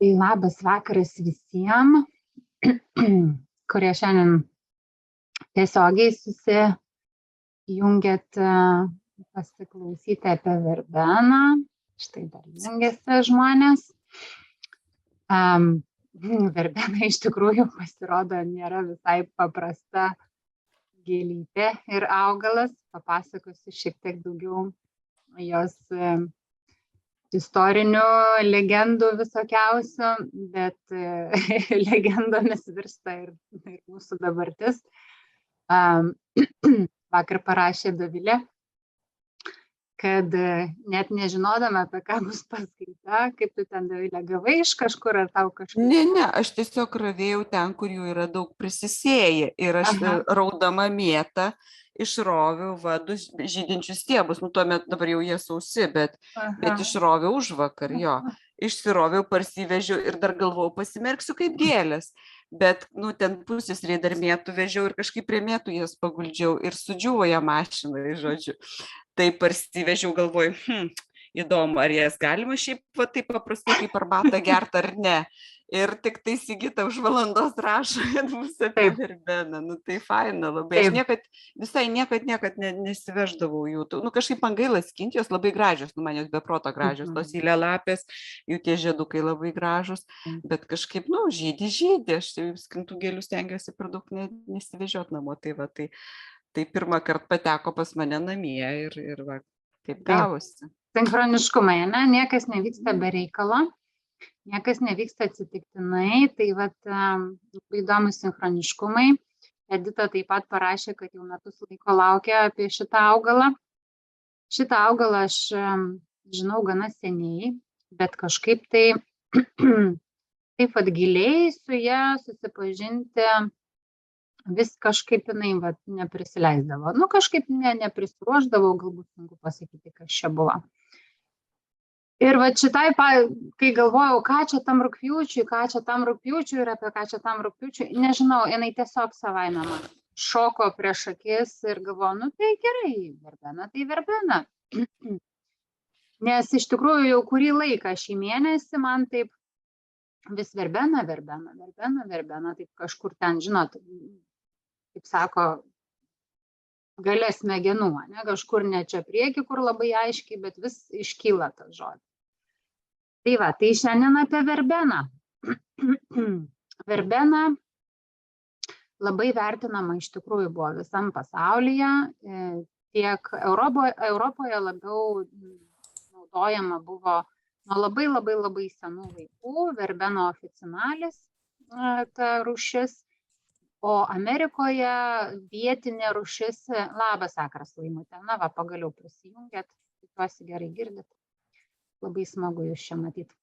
Tai labas vakaras visiems, kurie šiandien tiesiogiai susijungėt pasiklausyti apie verbeną. Štai dar jungiasi žmonės. Verbena iš tikrųjų pasirodo nėra visai paprasta gėlytė ir augalas. Papasakosiu šiek tiek daugiau jos istorinių legendų visokiausių, bet legendomis virsta ir mūsų dabartis. Vakar parašė Dovilė, kad net nežinodama, apie ką bus paskaita, kaip tu ten, Dovilė, gavai iš kažkur ar tau kažkur? Ne, aš tiesiog ravėjau ten, kur jų yra daug prisisėję ir aš raudama mėta išroviau du žydinčius stiebus, tuomet dabar jau jie sausi, bet išroviau užvakar, jo, išsiroviau, parsivežiau ir dar galvojau, pasimerksiu kaip gėlės, bet ten pusėsriai dar mėtų vežiau ir kažkaip prie mėtų jas paguldžiau ir sudžiuvo ją mašinai, žodžiu. Tai parsivežiau, galvoju, įdomu, ar jas galima šiaip taip paprastai kaip arbatą gerti ar ne. Ir tik tai Sigita už valandos rašo, kad bus apie verbeną. Tai faina labai. Aš niekad nesiveždavau jų. Kažkaip man gaila skinti, jos labai gražios, man jos beproto gražios. Tos įlelapės, jų tie žiedukai labai gražus. Bet kažkaip, žydi. Aš skintų gėlių stengiuosi per daug nesivežiot namo. Tai pirmą kartą pateko pas mane namie ir va, taip gavosi. Sinchroniškumai, ne? Niekas nevyksta be reikalo, niekas nevyksta atsitiktinai, tai vat labai įdomus sinchroniškumai. Edita taip pat parašė, kad jau metus laiko laukia apie šitą augalą. Šitą augalą aš žinau gana seniai, bet kažkaip taip vat giliai su ją susipažinti vis kažkaip jinai neprisileisdavo. Kažkaip neprisiruošdavau, galbūt sunku pasakyti, kas čia buvo. Ir va šitai, kai galvojau, ką čia tam rugpjūčiui ir apie ką čia tam rugpjūčiui, nežinau, jinai tiesiog savaime man šoko prieš akis ir galvoju, tai gerai, verbena, tai verbena. Nes iš tikrųjų jau kurį laiką šį mėnesį man taip vis verbena, taip kažkur ten, žinot, kaip sako, gale smegenų, ne, kažkur ne čia prieki, kur labai aiškiai, bet vis iškyla tas žodis. Tai va, tai šiandien apie verbeną. Verbena labai vertinama iš tikrųjų buvo visam pasaulyje, tiek Europoje labiau naudojama buvo nuo labai senų laikų, verbena officinalis ta rūšis, o Amerikoje vietinė rūšis, labas vakaras Laimutė, na va, pagaliau prisijungėt, tikiuosi gerai girdit, labai smagu jūs čia matyti.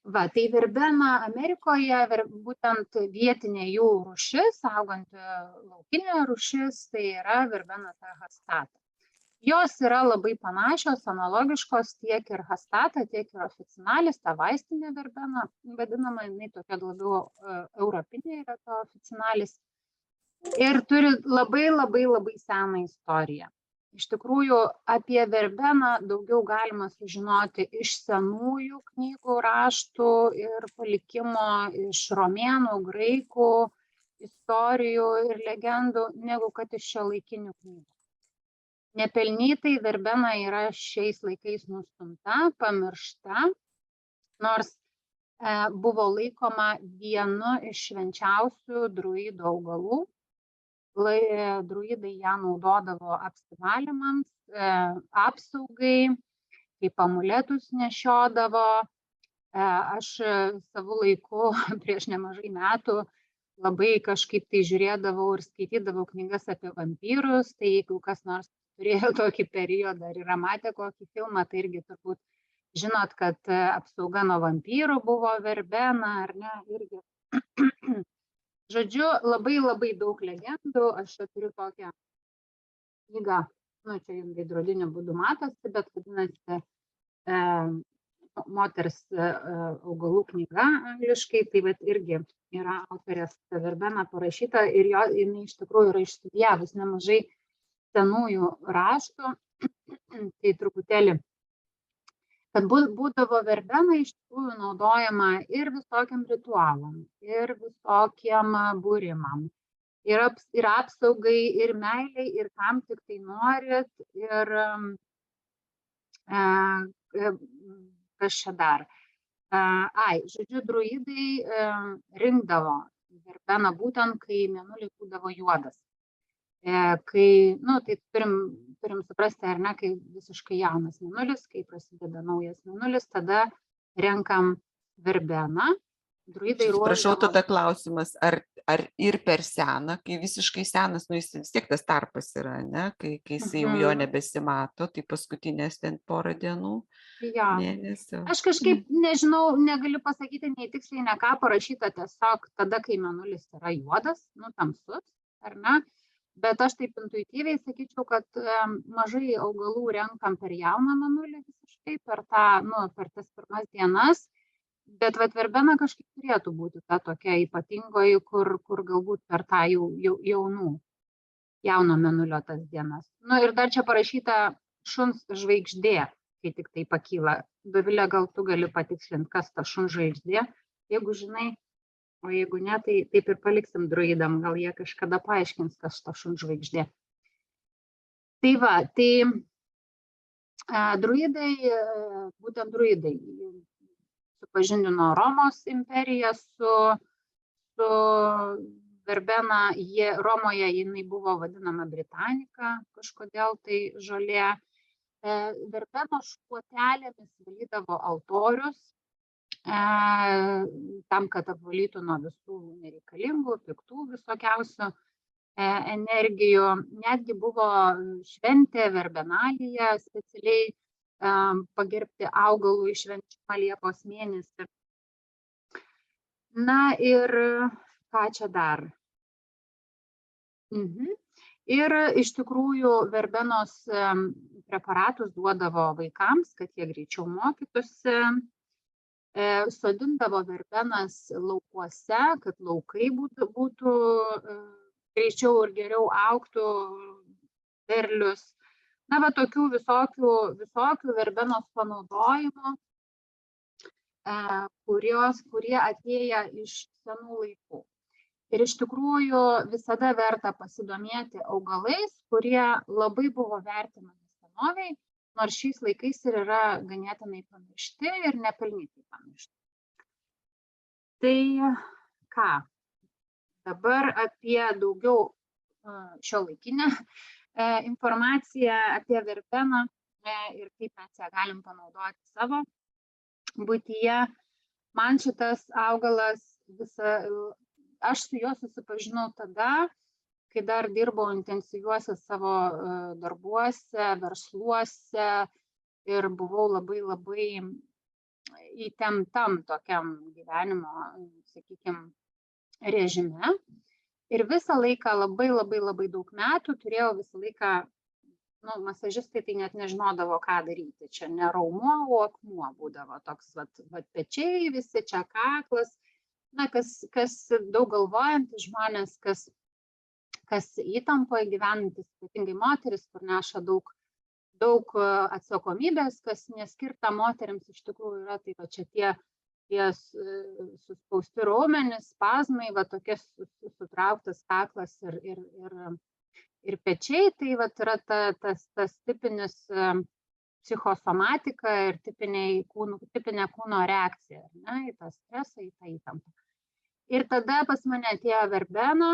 Va, tai verbena Amerikoje, būtent vietinė jų rūšis, auganti laukinė rūšis, tai yra verbena hastata. Jos yra labai panašios, analogiškos tiek ir hastata, tiek ir officinalis, ta vaistinė verbena, vadinama, jinai tokia labiau europinė yra ta officinalis. Ir turi labai seną istoriją. Iš tikrųjų, apie verbeną daugiau galima sužinoti iš senųjų knygų, raštų ir palikimo, iš romėnų, graikų istorijų ir legendų, negu kad iš šiuolaikinių knygų. Nepelnytai verbena yra šiais laikais nustumta, pamiršta, nors buvo laikoma vienu iš švenčiausių druidų augalų. Druidai ją naudodavo apsivalymams, apsaugai, kaip amuletus nešiodavo. Aš savo laiku prieš nemažai metų labai kažkaip tai žiūrėdavau ir skaitydavau knygas apie vampyrus, tai jeigu kas nors turėjo tokį periodą ar yra matę kokį filmą, tai irgi turbūt žinot, kad apsauga nuo vampyrų buvo verbena, ar ne, irgi. Žodžiu, labai daug legendų, aš čia turiu tokią knygą, čia jums veidrodiniu būdu matosi, bet vadinasi moters augalų knyga angliškai, tai vat irgi yra autorės verbena parašyta ir jinai iš tikrųjų yra išstudijavus nemažai senųjų raštų, tai truputėlį kad būdavo verbena iš tikrųjų naudojama ir visokiam ritualam, ir visokiem būrimam, ir apsaugai, ir meiliai, ir kam tik tai norit, ir kas čia dar. Žodžiu, druidai rinkdavo verbeną būtent, kai mėnulis būdavo juodas. Kai, tai turim suprasti, ar ne, kai visiškai jaunas mėnulis, kai prasideda naujas mėnulis, tada renkam verbeną. Druidai ruošdavo. Prašau, tada klausimas, ar ir per seną, kai visiškai senas, jis vis tiek tas tarpas yra, ne, kai jis jau jo nebesimato, tai paskutinės ten porą dienų, mėnesio. Aš kažkaip nežinau, negaliu pasakyti nei tiksliai, ne ką parašyta, tiesiog tada, kai mėnulis yra juodas, tamsus, ar ne, bet aš taip intuityviai sakyčiau, kad mažai augalų renkam per jauną mėnulį visiškai, per tas pirmas dienas. Bet verbena kažkaip turėtų būti ta tokia ypatingoji, kur galbūt per tą jauno mėnulio tas dienas. Ir dar čia parašyta šuns žvaigždė, kai tik tai pakyla. Dovilė, gal tu gali patikslinti, kas ta šuns žvaigždė, jeigu žinai, o jeigu ne, tai taip ir paliksim druidam, gal jie kažkada paaiškins, kas ta šuns žvaigždė. Tai druidai, būtent druidai, supažindino Romos imperiją su verbena. Romoje jinai buvo vadinama Britanika, kažkodėl tai žolė. Verbenos šluotelėmis valydavo altorius, tam, kad apvalytų nuo visų nereikalingų, piktų visokiausių energijų. Netgi buvo šventė verbenalija, specialiai pagerbti augalų švenčiamą Liepos mėnesį. Ir ką čia dar? Ir iš tikrųjų verbenos preparatus duodavo vaikams, kad jie greičiau mokytųsi. Sodindavo verbenas laukuose, kad laukai būtų greičiau ir geriau augtų derlius. Tokių visokių verbenos panaudojimų, kurie atėję iš senų laikų. Ir iš tikrųjų visada verta pasidomėti augalais, kurie labai buvo vertinami senoviai, nors šiais laikais ir yra ganėtinai pamiršti ir nepelnytai pamiršti. Tai ką? Dabar apie daugiau šiuolaikinę informaciją apie verbeną ir kaip mes ją galim panaudoti savo buityje. Man šitas augalas, aš su juo susipažinau tada, kai dar dirbau intensyviuose savo darbuose, versluose ir buvau labai įtemptam tokiam gyvenimo, sakykime, režime. Ir visą laiką labai daug metų turėjau visą laiką, masažistai tai net nežinodavo, ką daryti. Čia ne raumuo, o akmuo būdavo toks, pečiai visi, čia kaklas. Kas daug galvojantis žmonės, kas įtampoje gyvenantis, ypatingai moteris, kur neša daug atsakomybės, kas neskirta moterims iš tikrųjų yra, tai čia tie suspausti raumenys, spazmai, tokias sutrauktas kaklas ir pečiai, tai yra tas tipinis psichosomatika ir tipinė kūno reakcija, į tą stresą, į tą įtampą. Ir tada pas mane atėjo verbena,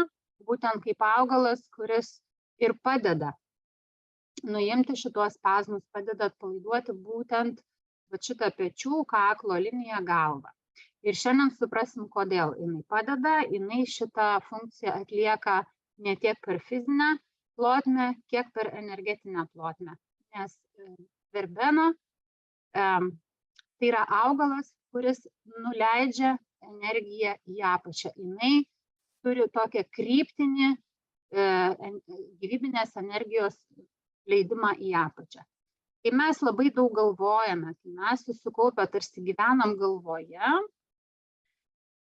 būtent kaip augalas, kuris ir padeda nuimti šituos spazmus, padeda atpalaiduoti būtent šitą pečių, kaklo liniją, galvą. Ir šiandien suprasim, kodėl jinai padeda. Jinai šitą funkciją atlieka ne tiek per fizinę plotmę, kiek per energetinę plotmę. Nes verbena tai yra augalas, kuris nuleidžia energiją į apačią. Jinai turi tokią kryptinį gyvybinės energijos leidimą į apačią. Kai mes labai daug galvojame, kai mes susikaupę tarsi gyvenam galvoje,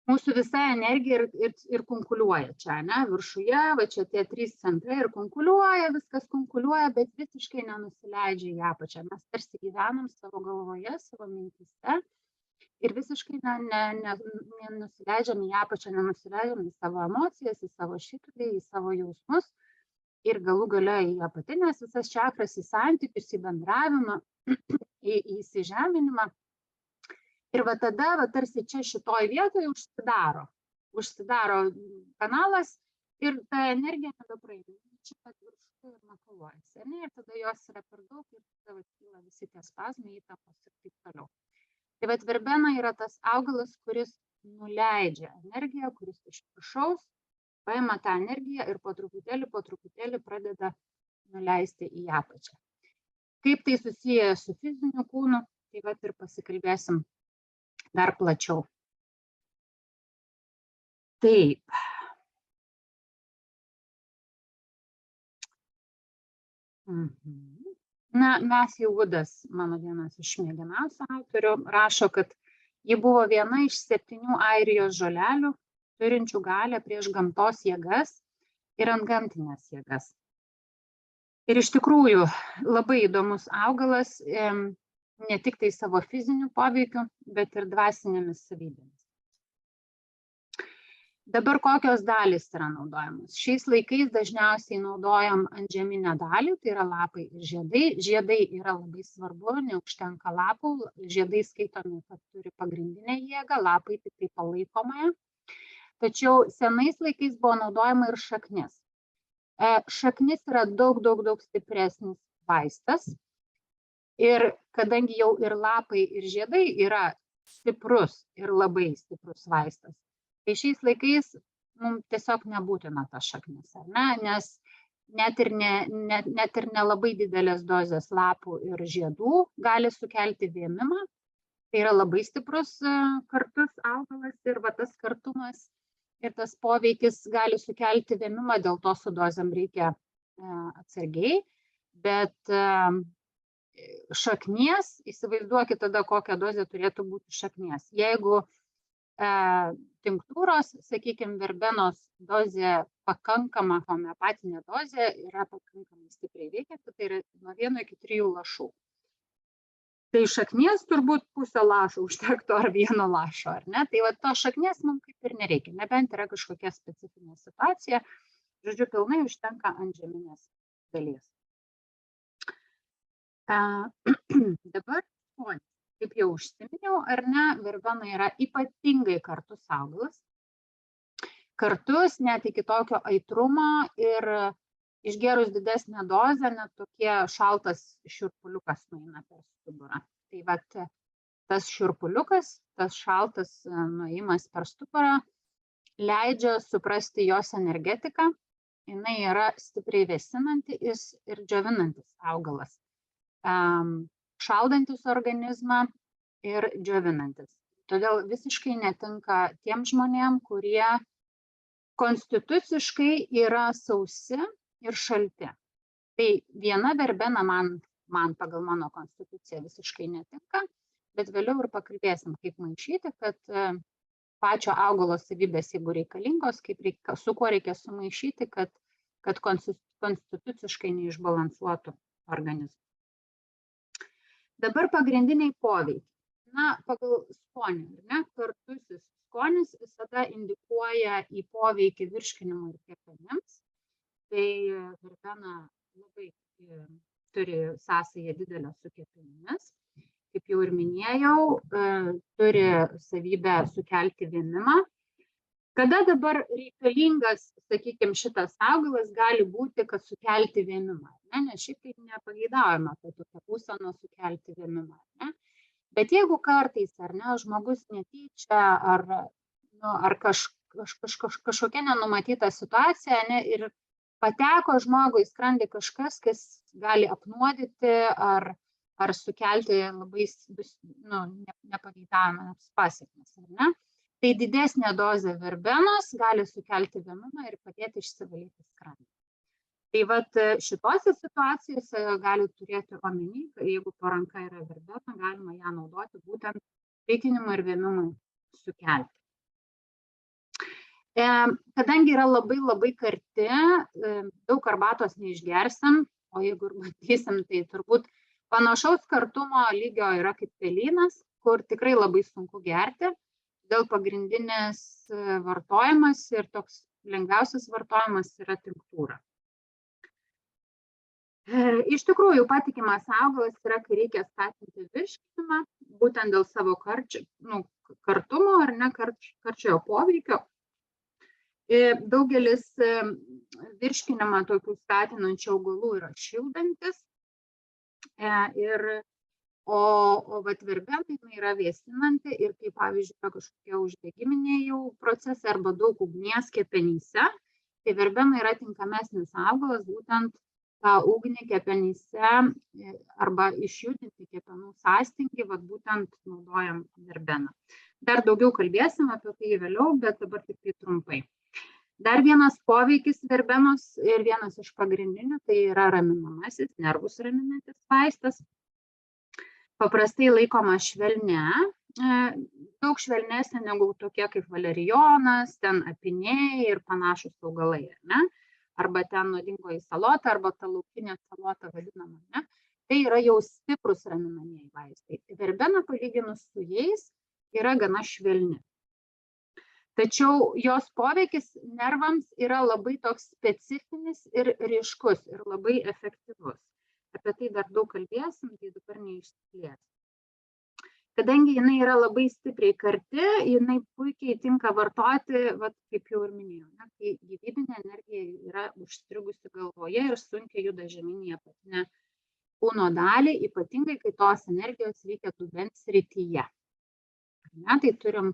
mūsų visa energija ir kunkuliuoja čia, ne, viršuje, va čia tie 3 centrai ir kunkuliuoja, viskas kunkuliuoja, bet visiškai nenusileidžia į apačią. Mes tarsi gyvenam savo galvoje, savo mintyse ir visiškai nenusileidžiam į apačią, nenusileidžiam į savo emocijas, į savo širdį, į savo jausmus ir galų gale į apatinės visas čakras, į santykius, į bendravimą, į įsižeminimą. Ir va tada, va tarsi čia šitoj vietoje užsidaro kanalas ir ta energija nebepraeina. Čia pat viršuje ir makaluojasi. Ir tada jos yra per daug ir tada kyla visi tie spazmai, įtampos ir taip toliau. Tai va verbena yra tas augalas, kuris nuleidžia energiją, kuris iš viršaus paima tą energiją ir po truputėlį pradeda nuleisti į apačią. Kaip tai susiję su fiziniu kūnu, tai va ir pasikalbėsim dar plačiau. Taip. Na, Matthew Woodas, mano vienas iš mėgiamiausių autorių, rašo, kad ji buvo viena iš 7 airijos žolelių, turinčių galią prieš gamtos jėgas ir antgamtines jėgas. Ir iš tikrųjų labai įdomus augalas, ne tik tai savo fiziniu poveikiu, bet ir dvasinėmis savybėmis. Dabar kokios dalys yra naudojamos? Šiais laikais dažniausiai naudojam antžeminę dalį, tai yra lapai ir žiedai. Žiedai yra labai svarbu, neužtenka lapų. Žiedai skaitomi, kad turi pagrindinę jėgą, lapai tik tai palaikomąją. Tačiau senais laikais buvo naudojama ir šaknis. Šaknis yra daug stipresnis vaistas. Ir kadangi jau ir lapai, ir žiedai yra stiprus ir labai stiprus vaistas, tai šiais laikais mums tiesiog nebūtina ta šaknis, ar ne? Nes net ir nelabai didelės dozės lapų ir žiedų gali sukelti vėmimą. Tai yra labai stiprus kartus augalas ir va tas kartumas ir tas poveikis gali sukelti vėmimą, dėl to su dozėm reikia atsargiai, bet šaknies, įsivaizduokit tada, kokia dozė turėtų būti šaknies. Jeigu tinktūros, sakykime, verbenos dozė pakankama, homeopatinė dozė yra pakankamai stipriai veikianti, tai yra nuo 1 iki 3 lašų. Tai šaknies turbūt pusę lašo užtektų ar 1 lašo, ar ne? Tai va to šaknies mums kaip ir nereikia, nebent yra kažkokia specifinė situacija. Žodžiu, pilnai užtenka antžeminės dalies. Dabar skonis. Kaip jau užsiminiau, ar ne, verbena yra ypatingai kartus augalas. Kartus net iki tokio aitrumo ir išgėrus didesnę dozę, net tokie šaltas šiurpuliukas nueina per stuburą. Tai vat tas šiurpuliukas, tas šaltas nuėjimas per stuburą leidžia suprasti jos energetiką. Jinai yra stipriai vėsinantis ir džiovinantis augalas. Šaldantis organizmą ir džiovinantis. Todėl visiškai netinka tiem žmonėm, kurie konstituciškai yra sausi ir šalti. Tai viena verbena man pagal mano konstituciją visiškai netinka, bet vėliau ir pakalbėsim, kaip maišyti, kad pačio augalo savybės, jeigu reikalingos, su kuo reikia sumaišyti, kad konstituciškai neišbalansuotų organizmą. Dabar pagrindiniai poveikiai. Na, pagal skonį, ne, kartusis skonis visada indikuoja į poveikį virškinimui ir kepenims. Tai verbena labai turi sąsają didelę su kepenimis. Kaip jau ir minėjau, turi savybę sukelti vėmimą. Kada dabar reikalingas, sakykime, šitas augalas gali būti, kad sukelti vėmimą? Nes šiaip taip nepageidaujama, kad tokia būsena sukelti vėmimą. Ne? Bet jeigu kartais, ar ne, žmogus netyčia, ar kažkokia nenumatyta situacija, ne, ir pateko žmogui į skrandį kažkas, kas gali apnuodyti ar sukelti labai nepageidavimas pasekmes, ar ne? Tai didesnė dozė verbenos gali sukelti vėmimą ir padėti išsivalyti skrandį. Tai vat šitose situacijose gali turėti omeny, jeigu po ranka yra verbena, galima ją naudoti būtent pykinimui ir vėmimui sukelti. Kadangi yra labai karti, daug arbatos neišgersim, o jeigu ir matysim, tai turbūt panašaus kartumo lygio yra kaip pelynas, kur tikrai labai sunku gerti, dėl pagrindinis vartojimas ir toks lengviausias vartojimas yra tinktūra. Iš tikrųjų, patikimas augalas yra, kai reikia skatinti virškinimą, būtent dėl savo kartumo ar ne karčiojo poveikio. Daugelis virškinimą tokių skatinančių augalų yra šildantis, o verbenai yra vėsinanti ir kai, pavyzdžiui, yra kažkokie uždegiminiai jau procesai arba daug ugnies kepenyse, tai verbena yra tinkamesnis augalas būtent tą ugnį kepenyse arba išjudinti kepenų sąstingį, būtent naudojam verbeną. Dar daugiau kalbėsim apie tai vėliau, bet dabar tik tai trumpai. Dar vienas poveikis verbenos ir vienas iš pagrindinių, tai yra raminamasis, nervus raminantis vaistas. Paprastai laikoma švelne, daug švelnesnė negu tokie kaip valerijonas, ten apiniai ir panašus augalai, ne? Arba ten nuodingoji salota, arba ta laukinė salota vadinama, ne? Tai yra jau stiprus raminamieji vaistai. Verbena palyginus su jais yra gana švelni. Tačiau jos poveikis nervams yra labai toks specifinis ir ryškus ir labai efektyvus. Apie tai dar daug kalbėsim, tai dabar neišsiplėsiu. Kadangi jinai yra labai stipriai karti, jinai puikiai tinka vartoti, kaip jau ir minėjau, kai gyvybinė energija yra užstrigusi galvoje ir sunkiai juda žemyn į apatinę kūno dalį, ypatingai kai tos energijos reikia dubens srityje. Tai turim,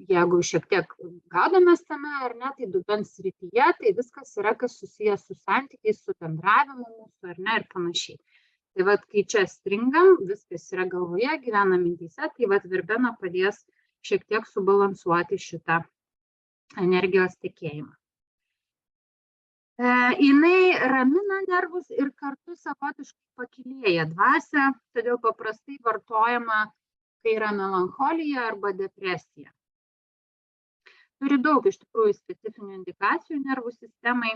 jeigu šiek tiek gaudomės tame, ar ne, tai dubens srityje, tai viskas yra, kas susijęs su santykiais, su bendravimu mūsų, ar ne, ir panašiai. Tai kai čia stringam, viskas yra galvoje, gyvena mintyse, tai verbena padės šiek tiek subalansuoti šitą energijos tekėjimą. Jinai ramina nervus ir kartu savotiškai pakylėja dvasią, todėl paprastai vartojama, kai yra melancholija arba depresija. Turi daug iš tikrųjų specifinių indikacijų nervų sistemai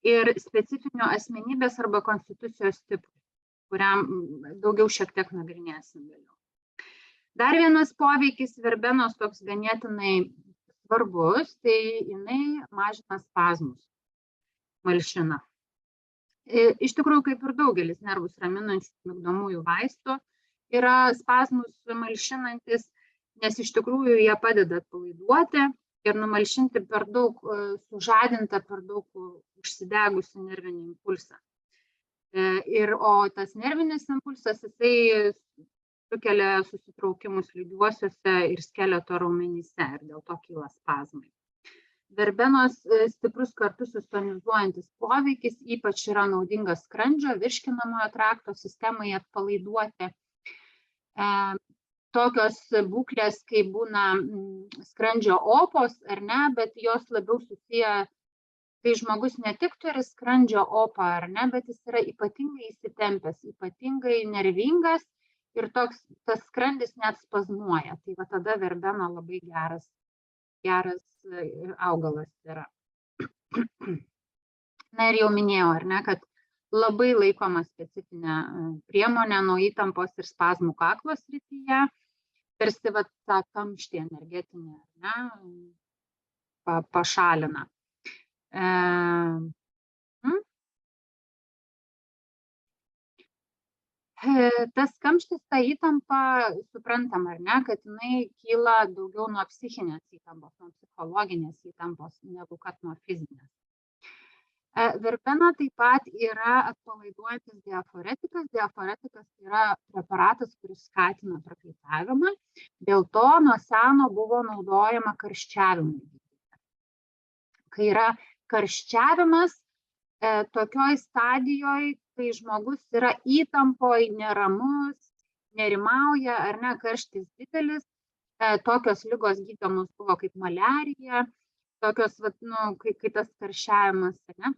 ir specifinių asmenybės arba konstitucijos tipų, kuriam daugiau šiek tiek nagrinėsim vėliau. Dar vienas poveikis verbenos toks ganėtinai svarbus, tai jinai mažina spazmus, malšina. Iš tikrųjų, kaip ir daugelis nervus raminančių migdomųjų vaistų, yra spazmus malšinantis, nes iš tikrųjų jie padeda atpalaiduoti ir numalšinti per daug sužadintą, per daug užsidegusi nervinį impulsą. O tas nervinis impulsas, jisai sukelia susitraukimus lygiuosiuose ir skeleto raumenyse ir dėl to kyla spazmai. Verbenos stiprus kartu sistemizuojantis poveikis ypač yra naudingas skrandžio, virškinamojo trakto sistemai atpalaiduoti. Tokios būklės, kai būna skrandžio opos, ar ne, bet jos labiau susiję, kai žmogus ne tik turi skrandžio opą, ar ne, bet jis yra ypatingai įsitempęs, ypatingai nervingas ir tas skrandis net spazmuoja. Tai tada verbena labai geras augalas yra. Na ir jau minėjau, ar ne, kad labai laikoma specifinė priemonė nuo įtampos ir spazmų kaklo srityje, tarsi tą kamštį energetinį, ar ne, pašalina. Tas kamštis, ta įtampa, suprantam, ar ne, kad jinai kyla daugiau nuo psichinės įtampos, nuo psichologinės įtampos, negu kad nuo fizinės. Verbena taip pat yra atpalaiduojantis diaforetikas. Diaforetikas yra preparatas, kuris skatina prakaitavimą. Dėl to nuo seno buvo naudojama karščiavimui. Kai yra karščiavimas, tokioj stadijoje, kai žmogus yra įtampoj, neramus, nerimauja, ar ne, karštis didelis, tokios ligos gydomos buvo kaip maliarija, tokios, kai tas karščiavimas, ne,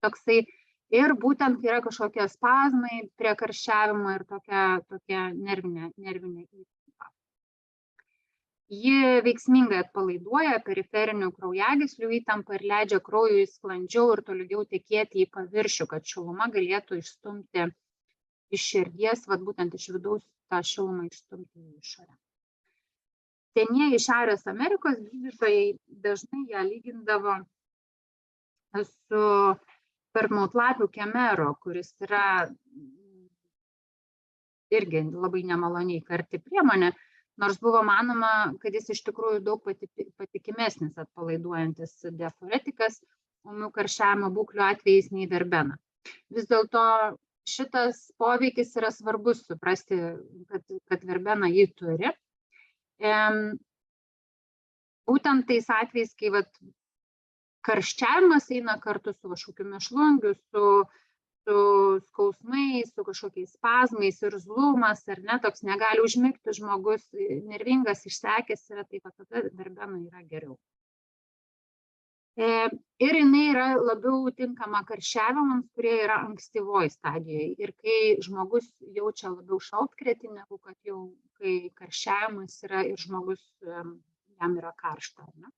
toksai, ir būtent yra kažkokie spazmai prie karščiavimo ir tokia nervinė įtampa. Ji veiksmingai atpalaiduoja periferinių kraujagyslių įtampą ir leidžia kraujui sklandžiau ir tolygiau tekėti į paviršių, kad šiluma galėtų išstumti iš širdies, būtent iš vidaus tą šilumą išstumti į išorę. Senieji Šiaurės Amerikos gydytojai dažnai ją lygindavo su permautlapių kemero, kuris yra irgi labai nemaloniai karti priemonė, nors buvo manoma, kad jis iš tikrųjų daug patikimesnis atpalaiduojantis diaforetikas ūmių karščiavimo būklių atvejais nei verbena. Vis dėlto šitas poveikis yra svarbus suprasti, kad verbena jį turi. Būtent tais atvejais, kai karščiavimas eina kartu su kažkokiu mėšlungiu, su skausmais, su kažkokiais spazmais, irzlumas, ar ne, toks negali užmigti žmogus, nervingas, išsekęs yra, tai tada verbena yra geriau. Ir jinai yra labiau tinkama karščiavimams, kurie yra ankstyvoj stadijoje. Ir kai žmogus jaučia labiau šaltkrėtį, negu kad jau kai karščiavimas yra ir žmogus jam yra karšta. Ne?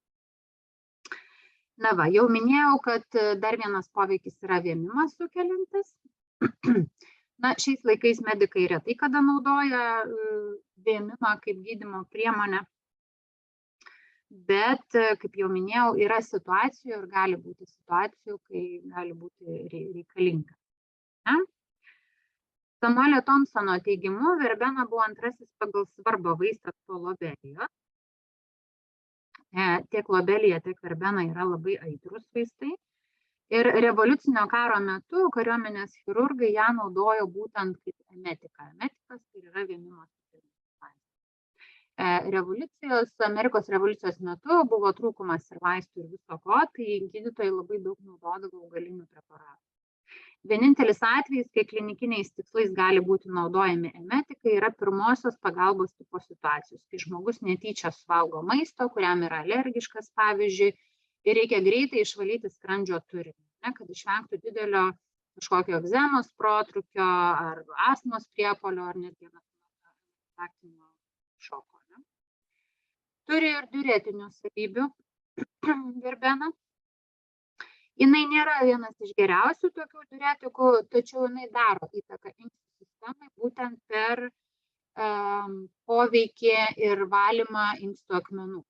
Jau minėjau, kad dar vienas poveikis yra vėmimas sukeliantis. Šiais laikais medikai retai kada naudoja vėmimą kaip gydymo priemonę, bet, kaip jau minėjau, yra situacijų ir gali būti situacijų, kai gali būti reikalinga. Samuelio Thompsono teigimu, verbena buvo antrasis pagal svarbą vaistas po lobelijos. Tiek lobelija, tiek verbena yra labai aitrus vaistai. Ir revoliucinio karo metu kariuomenės chirurgai ją naudojo būtent kaip emetiką. Emetikas tai yra vėmimo sukeliantis. Amerikos revoliucijos metu buvo trūkumas ir vaistų ir viso ko, tai gydytojai labai daug naudodavo augalinių preparatų. Vienintelis atvejis, kai klinikiniais tikslais gali būti naudojami emetikai, yra pirmosios pagalbos tipo situacijos, kai žmogus netyčia suvalgo maisto, kuriam yra alergiškas, pavyzdžiui, ir reikia greitai išvalyti skrandžio turinį, kad išvengtų didelio kažkokio egzemos protrūkio ar astmos priepuolio ar netgi anafilaktinio šoko. Turi ir diuretinių savybių verbena. Jinai nėra vienas iš geriausių tokių diuretikų, tačiau jinai daro įtaką inkstų sistemai būtent per poveikį ir valymą inkstų akmenų.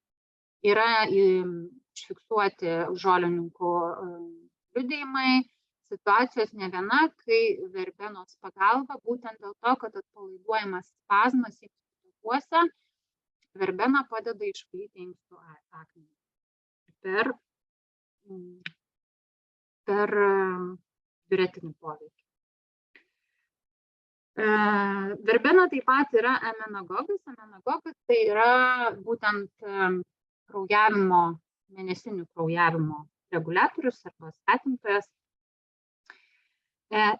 Yra užfiksuoti žolininkų liudijimai, situacijos ne viena, kai verbenos pagalba, būtent dėl to, kad atpalaiduojamas spazmas inkstų takuose, verbena padeda išvalyti inkstų akmenį per diuretinį poveikį. Verbena taip pat yra amenagogas. Amenagogas tai yra būtent mėnesinių kraujavimo reguliatorius arba skatintojas.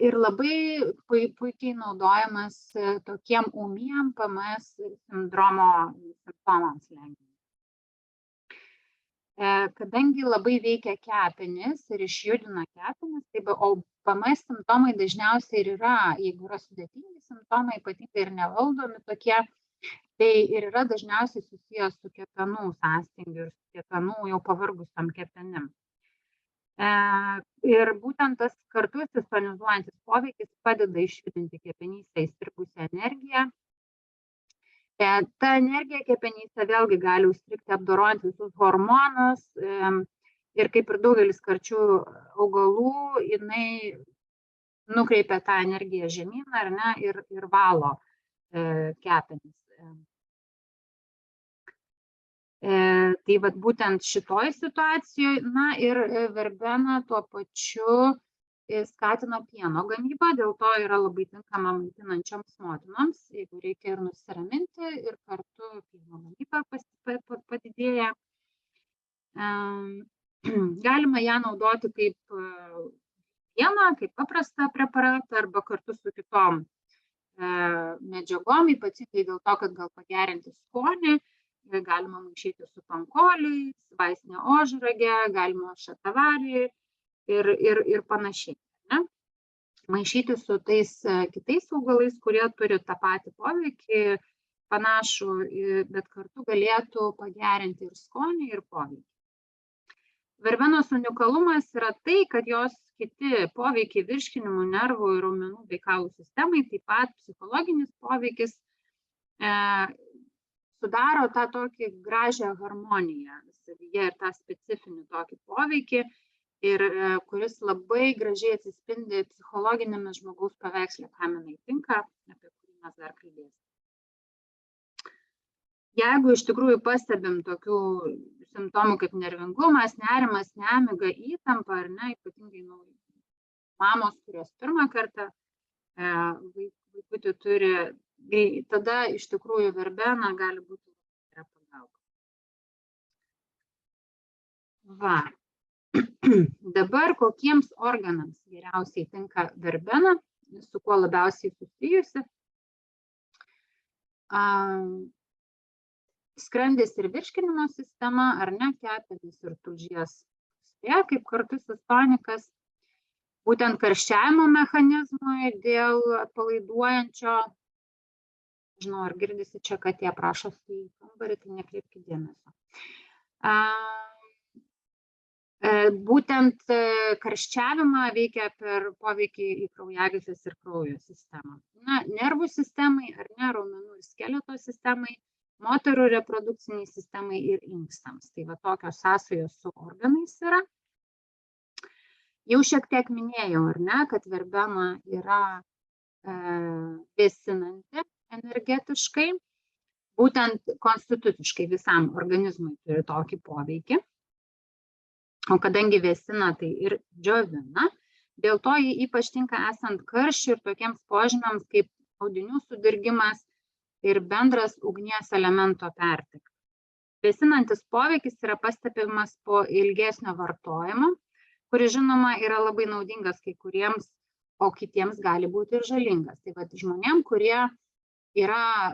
Ir labai puikiai naudojamas tokiem ūmiem PMS sindromo simptomams lengvinti. Kadangi labai veikia kepenis ir išjudina kepenis, o PMS simptomai dažniausiai ir yra, jeigu yra sudėtingi simptomai, ypatingai ir nevaldomi tokie, tai ir yra dažniausiai susijęs su kepenų sąstingiu ir su kepenų jau pavargusiam kepenim. Ir būtent tas kartu sistonizuojantis poveikis padeda išjudinti kepenyse įstrigusią energiją. Ta energija kepenyse vėlgi gali užstrigti apdorojant visus hormonus ir kaip ir daugelis karčių augalų, jinai nukreipia tą energiją žemyn, ar ne, ir valo kepenis. Tai būtent šitoj situacijoje, ir verbena tuo pačiu skatina pieno gamybą, dėl to yra labai tinkama maitinančioms motinoms, jeigu reikia ir nusiraminti, ir kartu pieno gamyba padidėja. Galima ją naudoti kaip pieną, kaip paprastą preparatą arba kartu su kitom medžiagom, ypatingai dėl to, kad gal pagerinti skonį, galima maišyti su pankoliais, vaistinė ožragė, galima šatavarį ir panašiai. Ne? Maišyti su tais kitais augalais, kurie turi tą patį poveikį, panašų, bet kartu galėtų pagerinti ir skonį, ir poveikį. Verbenos unikalumas yra tai, kad jos kiti poveikiai virškinimų, nervų ir raumenų bei kaulų sistemai, taip pat psichologinis poveikis, sudaro tą tokį gražią harmoniją savyje ir tą specifinį tokį poveikį, ir kuris labai gražiai atsispindi psichologinėme žmogaus paveiksle, kam jinai tinka, apie kurį mes dar kalbėsime. Jeigu iš tikrųjų pastebim tokių simptomų kaip nervingumas, nerimas, nemiga, įtampa, ar ne, ypatingai mamos, kurios pirmą kartą vaikutį turi, tada iš tikrųjų verbena gali būti pagalba. Va. Dabar kokiems organams geriausiai tinka verbena, su kuo labiausiai susijusi. Skrandis ir virškinimo sistema, ar ne, kepenys ir tulžies pūslė, kaip kartusis tonikas. Būtent karščiavimo mechanizmui dėl atpalaiduojančio, žinau, ar girdisi čia katė prašosi į kambarį, tai nekreipkite dėmesio. Būtent karščiavimą veikia per poveikį į kraujagysles ir kraujo sistemą. Na, nervų sistemai, ar ne, raumenų ir skeleto sistemai, moterų reprodukciniai sistemai ir inkstams. Tai va tokios sąsajos su organais yra. Jau šiek tiek minėjau, ar ne, kad verbena yra vėsinanti energetiškai, būtent konstituciškai visam organizmui turi tokį poveikį. O kadangi vėsina, tai ir džiovina, dėl to jį ypač tinka esant karščiui ir tokiems požymiams kaip audinių sudirgimas ir bendras ugnies elemento perteklius. Vėsinantis poveikis yra pastebimas po ilgesnio vartojimo, kuris žinoma yra labai naudingas kai kuriems, o kitiems gali būti ir žalingas. Tai va žmonėm, kurie yra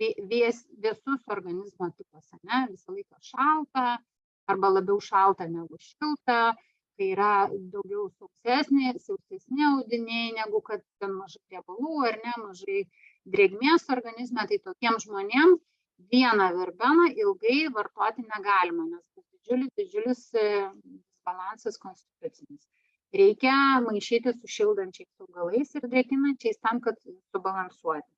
vėsus organizmo tipas, ne, visą laiką šalta, arba labiau šalta negu šilta, kai yra daugiau sausesni audiniai, negu kad ten mažai riebalų, ar ne, mažai drėgmės organizme, tai tokiems žmonėms vieną verbeną ilgai vartoti negalima, nes bus didžiulis disbalansas konstitucinis. Reikia maišyti su šildančiais augalais ir drėkinančiais tam, kad subalansuoti.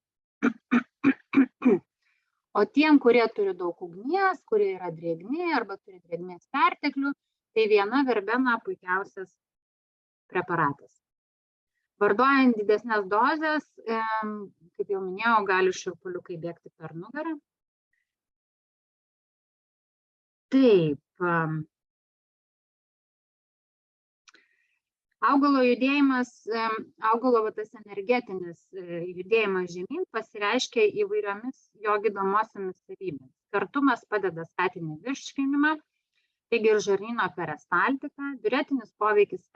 O tiem, kurie turi daug ugnies, kurie yra drėgni arba turi drėgmės perteklių, tai viena verbena puikiausias preparatas. Vartojant didesnės dozes, kaip jau minėjau, gali šiurpuliukai bėgti per nugarą. Taip. Augalo judėjimas, augalo tas energetinis judėjimas žemyn pasireiškia įvairiomis jo gydomosiomis savybėmis. Kartumas padeda skatinti virškinimą, taigi ir žarnyno peristaltika, diuretinis poveikis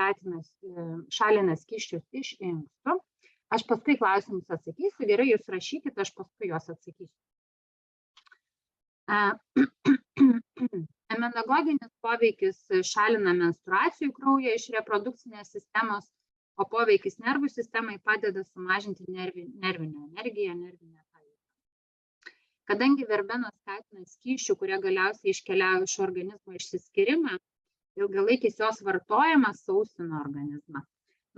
šalina skysčius iš inkstų. Aš paskui klausimus atsakysiu, gerai, jūs rašykite, aš paskui juos atsakysiu. Emmenagoginis poveikis šalina menstruacijų kraują iš reprodukcinės sistemos, o poveikis nervų sistemai padeda sumažinti nervinę energiją, nervinę pajūtą. Kadangi verbena skatina skysčių, kurie galiausiai iškeliauja iš organizmo išsiskyrimą, ilgalaikis jos vartojimas sausina organizmą.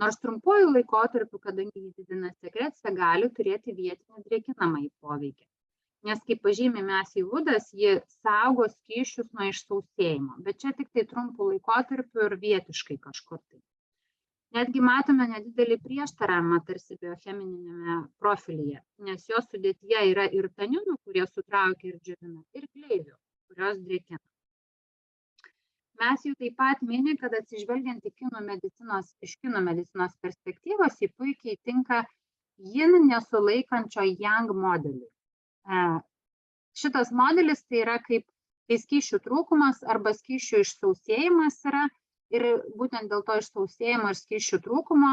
Nors trumpuoju laikotarpiu, kadangi jį didina sekreciją, gali turėti vietinį drėkinamąjį poveikį. Nes, kaip pažymi Matthew Woodas, ji saugo skysčius nuo išsausėjimo, bet čia tik tai trumpų laikotarpių ir vietiškai kažkur tai. Netgi matome nedidelį prieštaravimą tarsi biocheminėme profilyje, nes jos sudėtyje yra ir taninų, kurie sutraukia ir džiovina, ir gleivių, kurios drėkina. Matthew taip pat mini, kad atsižvelgiant iš kinų medicinos perspektyvos, jį puikiai tinka yin nesulaikančio yang modeliui. Šitas modelis tai yra kaip skysčių trūkumas arba skysčių išsausėjimas yra ir būtent dėl to išsausėjimo ir skysčių trūkumo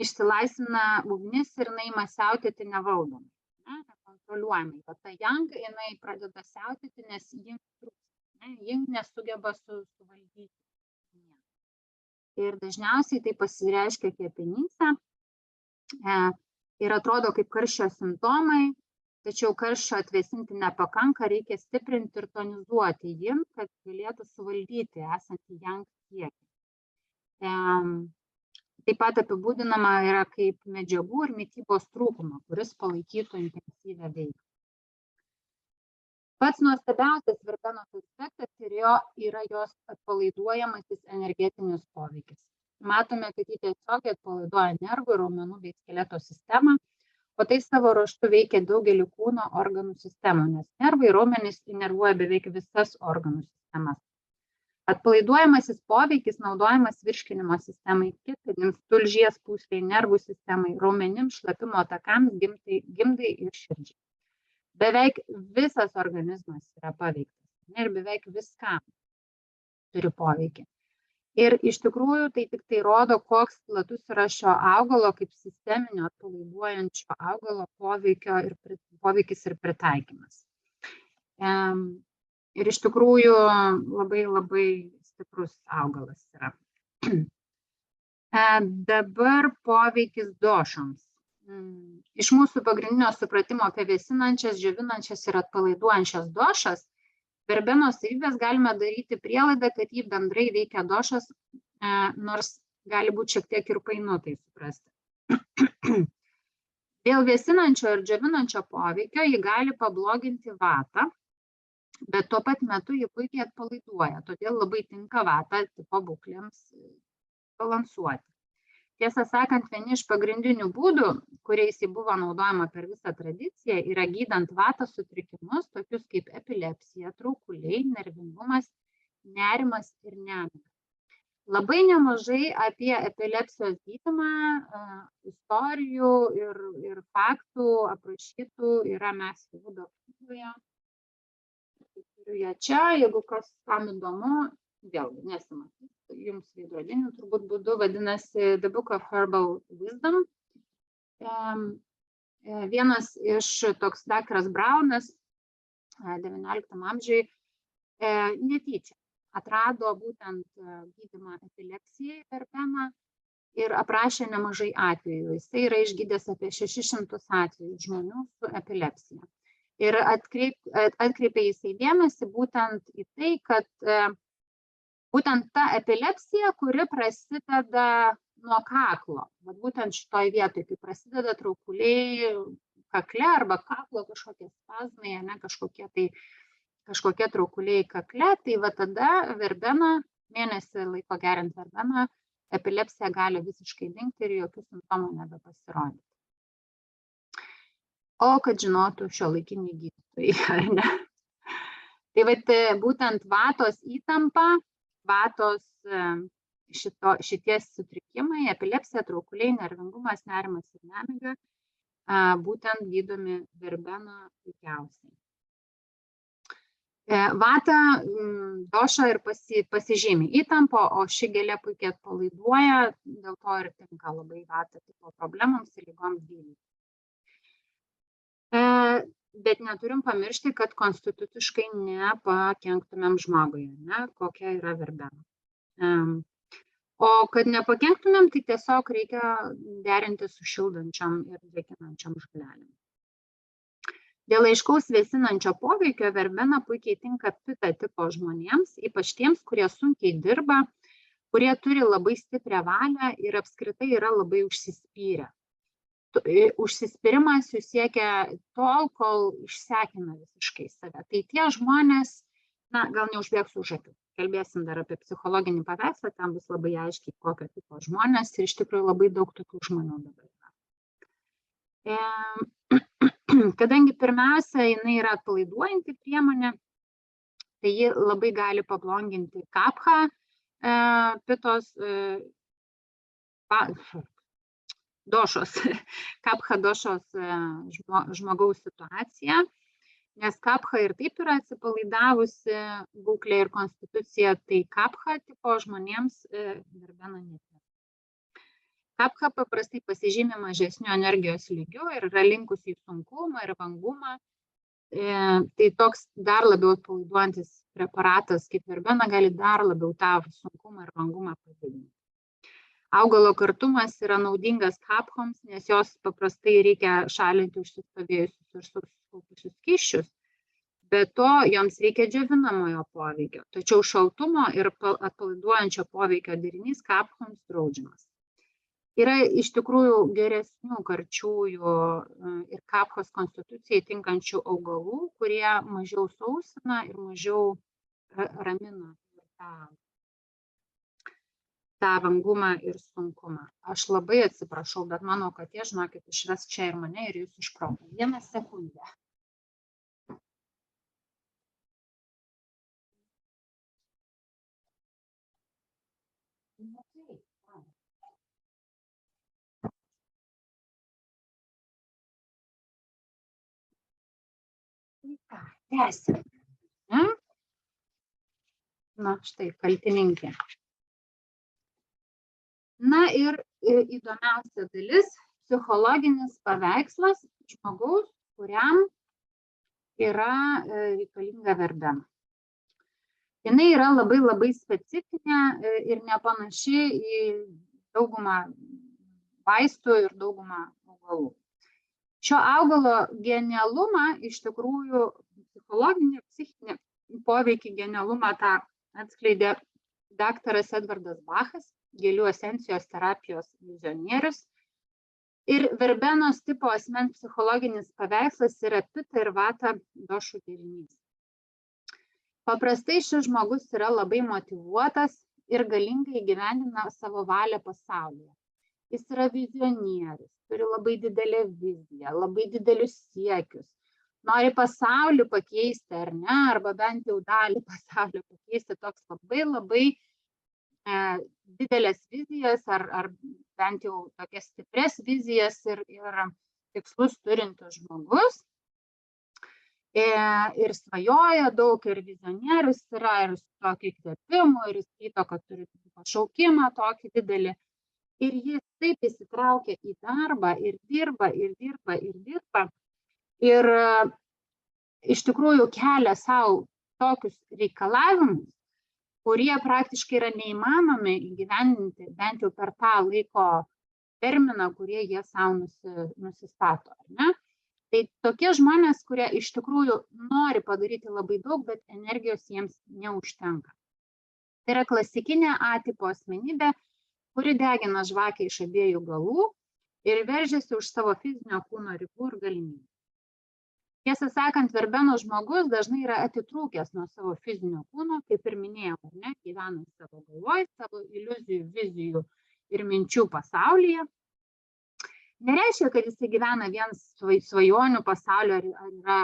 išsilaisvina ugnis ir jinai ima siautėti nevaldomai, nekontroliuojamai. Ta yang jinai pradeda siautėti, nes jin nesugeba suvaldyti. Ir dažniausiai tai pasireiškia kepenyse ir atrodo kaip karščio simptomai. tačiau karščio atvėsinti nepakanka, reikia stiprinti ir tonizuoti jį, kad galėtų suvaldyti esantį yang kiekį. Taip pat apibūdinama yra kaip medžiagų ir mitybos trūkumą, kuris palaikytų intensyvią veiklą. Pats nuostabiausias verbenos aspektas yra jos atpalaiduojamasis energetinis poveikis. Matome, kad jį tiesiogiai atpalaiduoja nervų, raumenų bei skeleto sistemą, o tai savo ruožtu veikia daugelį kūno organų sistemų, nes nervai ir raumenys įnervuoja beveik visas organų sistemas. Atpalaiduojamasis poveikis naudojamas virškinimo sistemai, ketenims, tulžies pūslei, nervų sistemai, raumenims, šlapimo takams, gimdai ir širdžiai. Beveik visas organizmas yra paveiktas ir beveik viskam turi poveikį. Ir iš tikrųjų tai tik tai rodo, koks platus yra šio augalo kaip sisteminio atpalaiduojančio augalo poveikis ir pritaikymas. Ir iš tikrųjų labai labai stiprus augalas yra. Dabar poveikis došoms. Iš mūsų pagrindinio supratimo apie vėsinančias, džiovinančias ir atpalaiduojančias došas, verbenos savybės galime daryti prielaidą, kad jį bendrai veikia došas, nors gali būti šiek tiek ir painu tai suprasti. Dėl vėsinančio ir džiovinančio poveikio jį gali pabloginti vatą, bet tuo pat metu jį puikiai atpalaiduoja, todėl labai tinka vatą tipo būklėms balansuoti. Tiesą sakant, vieni iš pagrindinių būdų, kuriais jį buvo naudojama per visą tradiciją, yra gydant vatos sutrikimus, tokius kaip epilepsija, traukuliai, nervingumas, nerimas ir nemiga. Labai nemažai apie epilepsijos gydymą, istorijų ir faktų aprašytų yra mes Holivudo knygoje. Turiu ją čia, jeigu kas kam įdomu, vėlgi nesimatys. Jums veidrodiniu turbūt būdu vadinasi The Book of Herbal Wisdom. Vienas iš toks daktaras Braunas XIX amžiui netyčia atrado būtent gydymą epilepsijai verbeną ir aprašė nemažai atvejų. Jisai yra išgydęs apie 600 atvejų žmonių su epilepsija. Ir atkreipė jisai dėmesį būtent į tai, kad būtent ta epilepsija, kuri prasideda nuo kaklo. Būtent šitoj vietoj, kai prasideda traukuliai kakle arba kaklo kažkokie spazmai, kažkokie traukuliai kakle, tai va tada verbena, mėnesį laiko geriant verbeną, epilepsija gali visiškai dingti ir jokių simptomų nebepasirodyti. O kad žinotų šiuolaikiniai gydytojai, ar ne? Tai būtent vatos įtampa, vatos šitie sutrikimai, epilepsija, traukuliai, nervingumas, nerimas ir nemiga, būtent gydomi verbena puikiausiai. Vata doša ir pasižymi įtampo, o ši gėlė puikiai atpalaiduoja, dėl to ir tinka labai vata tipo problemams ir lygoms gydyti. Bet neturim pamiršti, kad konstituciškai nepakenktumėm žmogui, kokia yra verbena. O kad nepakenktumėm, tai tiesiog reikia derinti su šildančiom ir drėkinančiom žolelėm. Dėl aiškaus vėsinančio poveikio verbena puikiai tinka pita tipo žmonėms, ypač tiems, kurie sunkiai dirba, kurie turi labai stiprią valią ir apskritai yra labai užsispyrę. Užsispyrimas jų siekia tol, kol išsekina visiškai save. Tai tie žmonės, gal neužbėgsiu už akių, kalbėsim dar apie psichologinį paveikslą, ten bus labai aiškiai kokio tipo žmonės ir iš tikrųjų labai daug tokių žmonių dabar yra. Kadangi pirmiausia, jinai yra atpalaiduojanti priemonė, tai ji labai gali pablonginti kapha pitos došos, kapha došos žmogaus situaciją, nes kapha ir taip yra atsipalaidavusi būklė ir konstitucija, tai kapha tipo žmonėms verbena netinka. Kapha paprastai pasižymi mažesniu energijos lygiu ir yra linkusi į sunkumą ir vangumą. Tai toks dar labiau atpalaiduojantis preparatas kaip verbena gali dar labiau tą sunkumą ir vangumą padidinti. Augalo kartumas yra naudingas kaphoms, nes jos paprastai reikia šalinti užsistovėjusius ir susikaupusius skysčius. Be to, joms reikia džiovinamojo poveikio, tačiau šaltumo ir atpalaiduojančio poveikio derinys kaphoms draudžiamas. Yra iš tikrųjų geresnių karčiųjų ir kaphos konstitucijai tinkančių augalų, kurie mažiau sausina ir mažiau ramina tą vangumą ir sunkumą. Aš labai atsiprašau, bet mano katė, žinokit, išves čia ir mane ir jūs iš proto. 1 sekundę. Tęsim. Na, štai, kaltininkė. Na ir įdomiausia dalis – psichologinis paveikslas žmogaus, kuriam yra reikalinga verbena. Jinai yra labai specifinė ir nepanaši į daugumą vaistų ir daugumą augalų. Šio augalo genialumą, iš tikrųjų, psichologinį, psichinį poveikį genialumą tą atskleidė daktaras Edvardas Bachas, gėlių esencijos terapijos vizionierius. Ir verbenos tipo asmens psichologinis paveikslas yra pita ir vata došų derinys. Paprastai šis žmogus yra labai motyvuotas ir galingai įgyvendina savo valią pasaulyje. Jis yra vizionierius, turi labai didelę viziją, labai didelius siekius. Nori pasaulį pakeisti, ar ne, arba bent jau dalį pasaulio pakeisti, toks labai didelės vizijas, ar bent jau tokias stipres vizijas ir tikslus turintis žmogus. Ir svajoja daug, ir vizionierius yra, ir su tokiu įkvėpimu, ir jis skaito, kad turi pašaukimą tokį didelį. Ir jis taip įsitraukia į darbą ir dirba. Ir iš tikrųjų kelia savo tokius reikalavimus, kurie praktiškai yra neįmanomi įgyvendinti bent jau per tą laiko terminą, kurie jie savo nusistato. Ne? Tai tokie žmonės, kurie iš tikrųjų nori padaryti labai daug, bet energijos jiems neužtenka. Tai yra klasikinė A tipo asmenybė, kuri degina žvakę iš abiejų galų ir veržiasi už savo fizinio kūno ribų ir galimybių. Tiesą sakant, verbenos žmogus dažnai yra atitrūkęs nuo savo fizinio kūno, kaip ir minėjau, ne, gyvena savo galvoje, savo iliuzijų, vizijų ir minčių pasaulyje. Nereiškia, kad jis gyvena vien svajonių pasaulio ar yra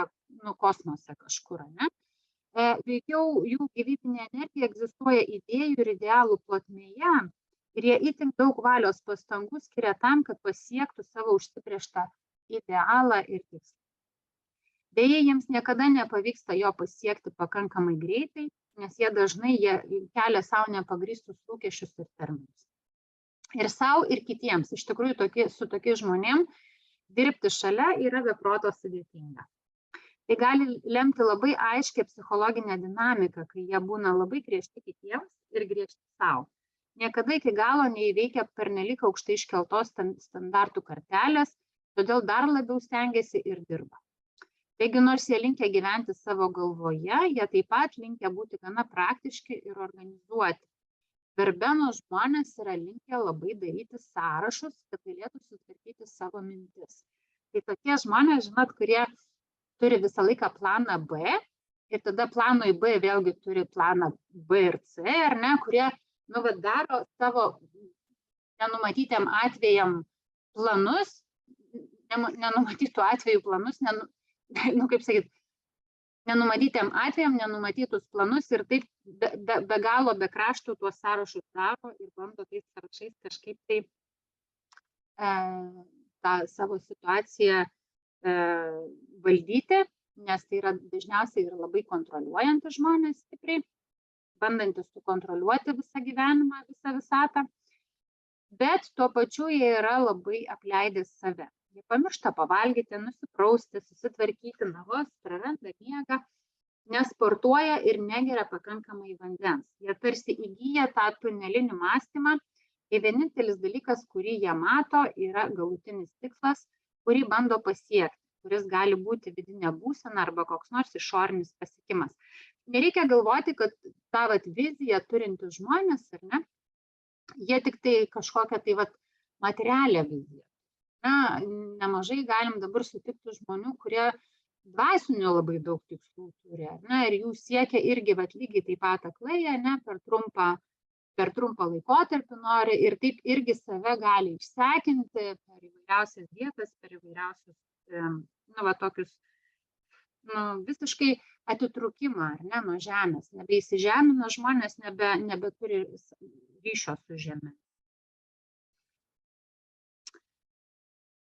kosmose kažkur, ne? Veikiau jų gyvybinė energija egzistuoja idėjų ir idealų plotmėje ir jie itin daug valios pastangų skiria tam, kad pasiektų savo užsibrėžtą idealą ir tikslą. Deja, jiems niekada nepavyksta jo pasiekti pakankamai greitai, nes jie dažnai kelia savo nepagrįstus lūkesčius ir terminus. Ir savo, ir kitiems. Iš tikrųjų, su tokiais žmonėm dirbti šalia yra be proto sudėtinga. Tai gali lemti labai aiškią psichologinę dinamiką, kai jie būna labai griežti kitiems ir griežti savo. Niekada iki galo neįveikia pernelyg aukštai iškeltos standartų kartelės, todėl dar labiau stengiasi ir dirba. Taigi, nors jie linkia gyventi savo galvoje, jie taip pat linkia būti gana praktiški ir organizuoti. Verbenos žmonės yra linkę labai daryti sąrašus, kad galėtų sutvarkyti savo mintis. Tai tokie žmonės, žinot, kurie turi visą laiką planą B ir tada planui B vėlgi turi planą B ir C, ar ne, kurie daro savo nenumatytiem atvejam planus, nenumatytų atvejų planus, kaip sakyt, nenumatytiem atvejam, nenumatytus planus ir taip be galo, be kraštų tuos sąrašus daro ir bando tais sąrašais kažkaip tai tą savo situaciją valdyti, nes tai yra dažniausiai ir labai kontroliuojantys žmonės stipriai, bandantis sukontroliuoti visą gyvenimą, visą visatą, bet tuo pačiu jie yra labai apleidę save. Jie pamiršta pavalgyti, nusiprausti, susitvarkyti nagus, praranda miegą, nesportuoja ir negeria pakankamai vandens. Jie tarsi įgyja tą tunelinį mąstymą ir vienintelis dalykas, kurį jie mato, yra galutinis tikslas, kurį bando pasiekti. kuris gali būti vidinė būsena arba koks nors išorinis pasiekimas. Nereikia galvoti, kad tą viziją turintys žmonės, ar ne, jie tik tai kažkokią tai materialią viziją. Na, nemažai galim dabar sutikti žmonių, kurie dvasinių labai daug tikslų turi, ne, ir jų siekia irgi lygiai taip pat aklai, ne, per trumpą laikotarpį nori ir taip irgi save gali išsekinti per įvairiausias dietas, per įvairiausius, tokius, visiškai atitrūkimą, ar ne, nuo žemės, nebeįsižemina žmonės, nebeturi ryšio su žeme.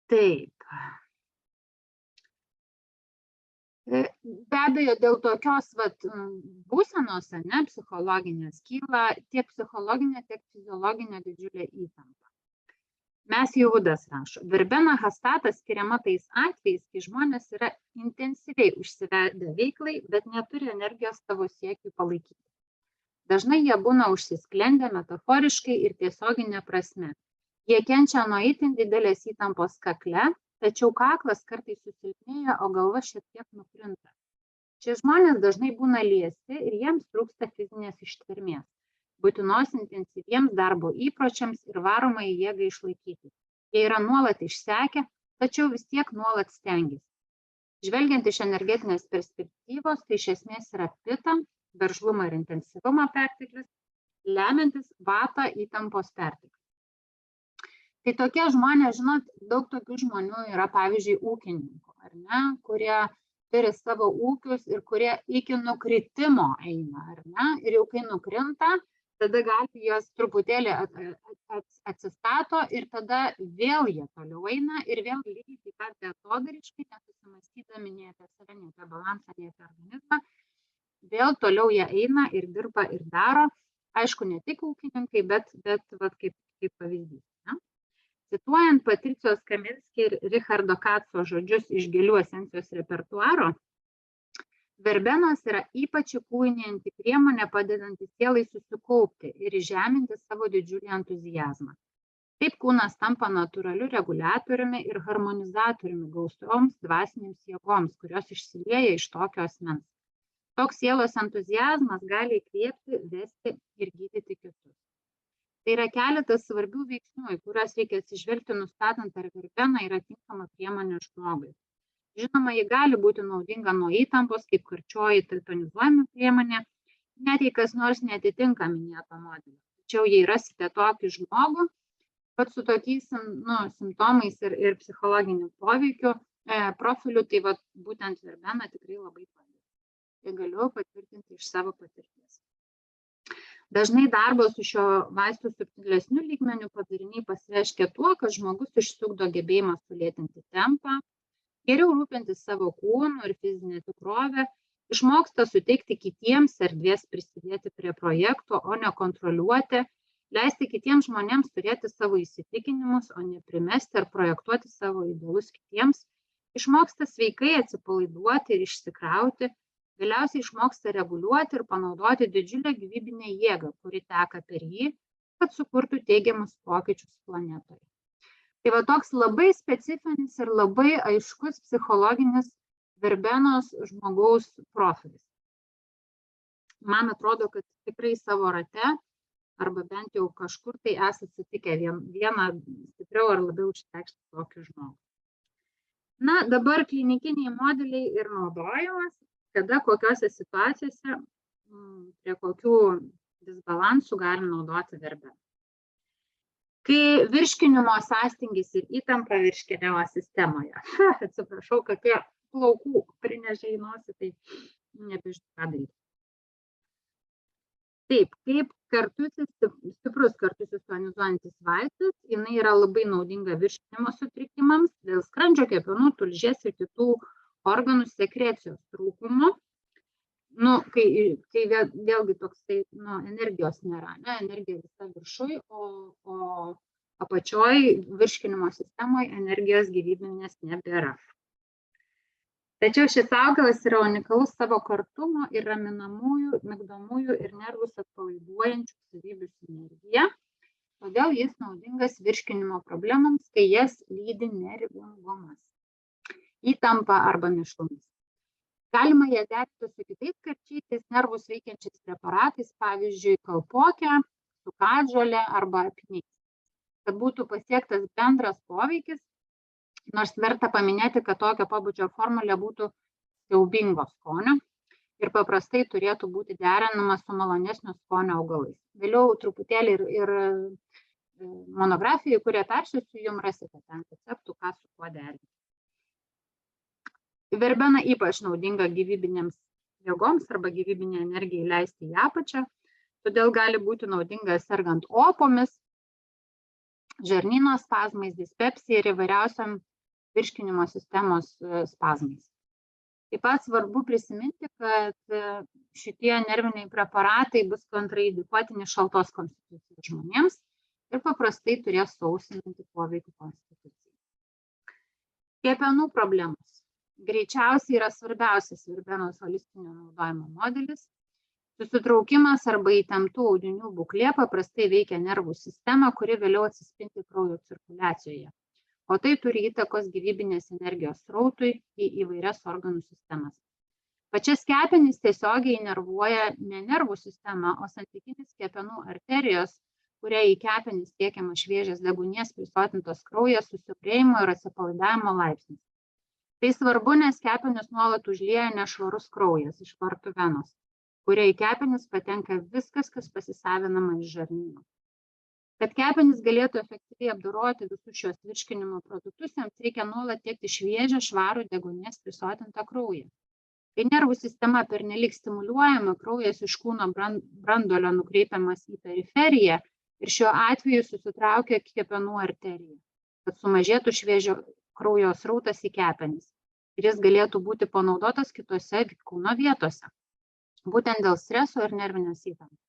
Taip. Be abejo, dėl tokios būsenos, ne, psichologinės kyla tiek psichologinė, tiek fiziologinė didžiulė įtampa. Mes Jehudas rašo, verbena hastata skiriama tais atvejais, kai žmonės yra intensyviai užsivedę veiklai, bet neturi energijos savo siekiui palaikyti. Dažnai jie būna užsisklendę metaforiškai ir tiesioginė prasme. Jie kenčia nuo itin didelės įtampos kakle, tačiau kaklas kartais susilpnėja, o galva šiek tiek nukrinta. Šie žmonės dažnai būna liesti ir jiems trūksta fizinės ištvermės, būtinos intensyviems darbo įpročiams ir varomai jėgai išlaikyti. Jie yra nuolat išsekę, tačiau vis tiek nuolat stengiasi. Žvelgiant iš energetinės perspektyvos, tai iš esmės yra pita, veržlumo ir intensyvumo perteklius, lemiantis vata įtampos perteklius. Tai tokie žmonės, žinot, daug tokių žmonių yra, pavyzdžiui, ūkininkų, ar ne, kurie turi savo ūkius ir kurie iki nukritimo eina, ar ne, ir jau kai nukrinta, tada gali jos truputėlį atsistato ir tada vėl jie toliau eina ir vėl lygiai taip pat beatodariškai, nesusimąstydami nei apie save, nei apie balansą, nei apie organizmą, vėl toliau jie eina ir dirba ir daro, aišku, ne tik ūkininkai, bet kaip pavyzdys. Cituojant Patricijos Kaminski ir Richardo Katso žodžius iš Gėlių esencijos repertuaro, verbenos yra ypač įkūnijanti priemonė padedanti sielai susikaupti ir įžeminti savo didžiulį entuzijazmą. Taip kūnas tampa natūraliu reguliatoriumi ir harmonizatoriumi gausioms dvasinėms jėgoms, kurios išsilieja iš tokio asmens. Toks sielos entuzijazmas gali įkvėpti, vesti ir gydyti kitus. Tai yra keletas svarbių veiksnių, į kuriuos reikia atsižvelgti, nustatant, ar verbena yra tinkama priemonė žmogui. Žinoma, ji gali būti naudinga nuo įtampos, kaip karčioji tonizuojama priemonė, net jei kas nors neatitinka minėto modelio. Tačiau jei rasite tokį žmogų, pat su tokiais simptomais ir psichologiniu poveikiu, profiliu, tai būtent verbena tikrai labai padeda. Tai galiu patvirtinti iš savo patirties. Dažnai darbas su šio vaistų subtilesniu lygmeniu padariniai pasireiškia tuo, kad žmogus išsiugdo gebėjimą sulėtinti tempą, geriau rūpintis savo kūnu ir fizinę tikrovę, išmoksta suteikti kitiems erdvės prisidėti prie projekto, o ne kontroliuoti, leisti kitiems žmonėms turėti savo įsitikinimus, o ne primesti ar projektuoti savo idealus kitiems, išmoksta sveikai atsipalaiduoti ir išsikrauti, galiausiai išmoksta reguliuoti ir panaudoti didžiulę gyvybinę jėgą, kuri teka per jį, kad sukurtų teigiamus pokyčius planetoje. Tai toks labai specifinis ir labai aiškus psichologinis verbenos žmogaus profilis. Man atrodo, kad tikrai savo rate, arba bent jau kažkur tai esate sutikę vieną stipriau ar labiau išreikštą tokį žmogų. Na, dabar klinikiniai modeliai ir naudojimas, kada kokiose situacijose, prie kokių disbalansų galim naudoti verbeną. Kai virškinimo sąstingis ir įtampa virškinimo sistemoje. Atsiprašau, kokie plaukų prinešė į nosį, tai nebežinau ką daryti. Taip, kaip stiprus kartusis tonizuojantis vaistas, jinai yra labai naudinga virškinimo sutrikimams dėl skrandžio, kepenų, tulžies ir kitų organų sekrecijos trūkumo. Kai vėlgi toksai energijos nėra, energija visa viršui, o apačioj virškinimo sistemoje energijos gyvybinės nebėra. Tačiau šis augalas yra unikalus savo kartumo ir raminamųjų, migdomųjų ir nervus atpalaiduojančių savybių sinergija, todėl jis naudingas virškinimo problemams, kai jas lydi nervingumas. įtampa arba mėšlumas. Galima ją derinti su kitais karčiais nervus veikiančiais preparatais, pavyzdžiui, kalpoke, su katžole arba apiniais, kad būtų pasiektas bendras poveikis, nors verta paminėti, kad tokio pobūdžio formulė būtų siaubingo skonio ir paprastai turėtų būti derinama su malonesnio skonio augalais. Vėliau truputėlį ir monografijai, kurie persiųsiu, jums rasite ten receptų, ką su kuo derinti. Verbena ypač naudinga gyvybinėms jėgoms arba gyvybinę energiją įleisti į apačią, todėl gali būti naudinga sergant opomis, žarnyno spazmais, dispepsija ir įvairiausiam virškinimo sistemos spazmais. Taip pat svarbu prisiminti, kad šitie nerviniai preparatai bus kontraindikuotini šaltos konstitucijos žmonėms ir paprastai turės sausinantį poveikį konstitucijai. Kepenų problemos. Greičiausiai yra svarbiausias verbenos holistinio naudojimo modelis. Susitraukimas arba įtemptų audinių būklė paprastai veikia nervų sistemą, kuri vėliau atsispindi kraujo cirkuliacijoje. O tai turi įtakos gyvybinės energijos srautui į įvairias organų sistemas. Pačias kepenis tiesiogiai nervuoja ne nervų sistema, o santykinis kepenų arterijos, kuria į kepenis tiekiama šviežias deguonies prisotintos kraujas su siaurėjimo ir atsipalaidavimo laipsnis. Tai svarbu, nes kepenis nuolat užlieja nešvarus kraujas iš vartų venos, kuria į kepenis patenka viskas, kas pasisavinama iš žarnyno. Kad kepenys galėtų efektyviai apdoroti visus šios virškinimo produktus, jiems reikia nuolat tiekti šviežią, švarų deguonies prisotintą kraują. Kai nervų sistema pernelyg stimuliuojama, kraujas iš kūno branduolio nukreipiamas į periferiją ir šiuo atveju susitraukia kepenų arterija, kad sumažėtų šviežio kraujo srautas į kepenis ir jis galėtų būti panaudotas kitose kūno vietose, būtent dėl streso ir nervinės įtampos.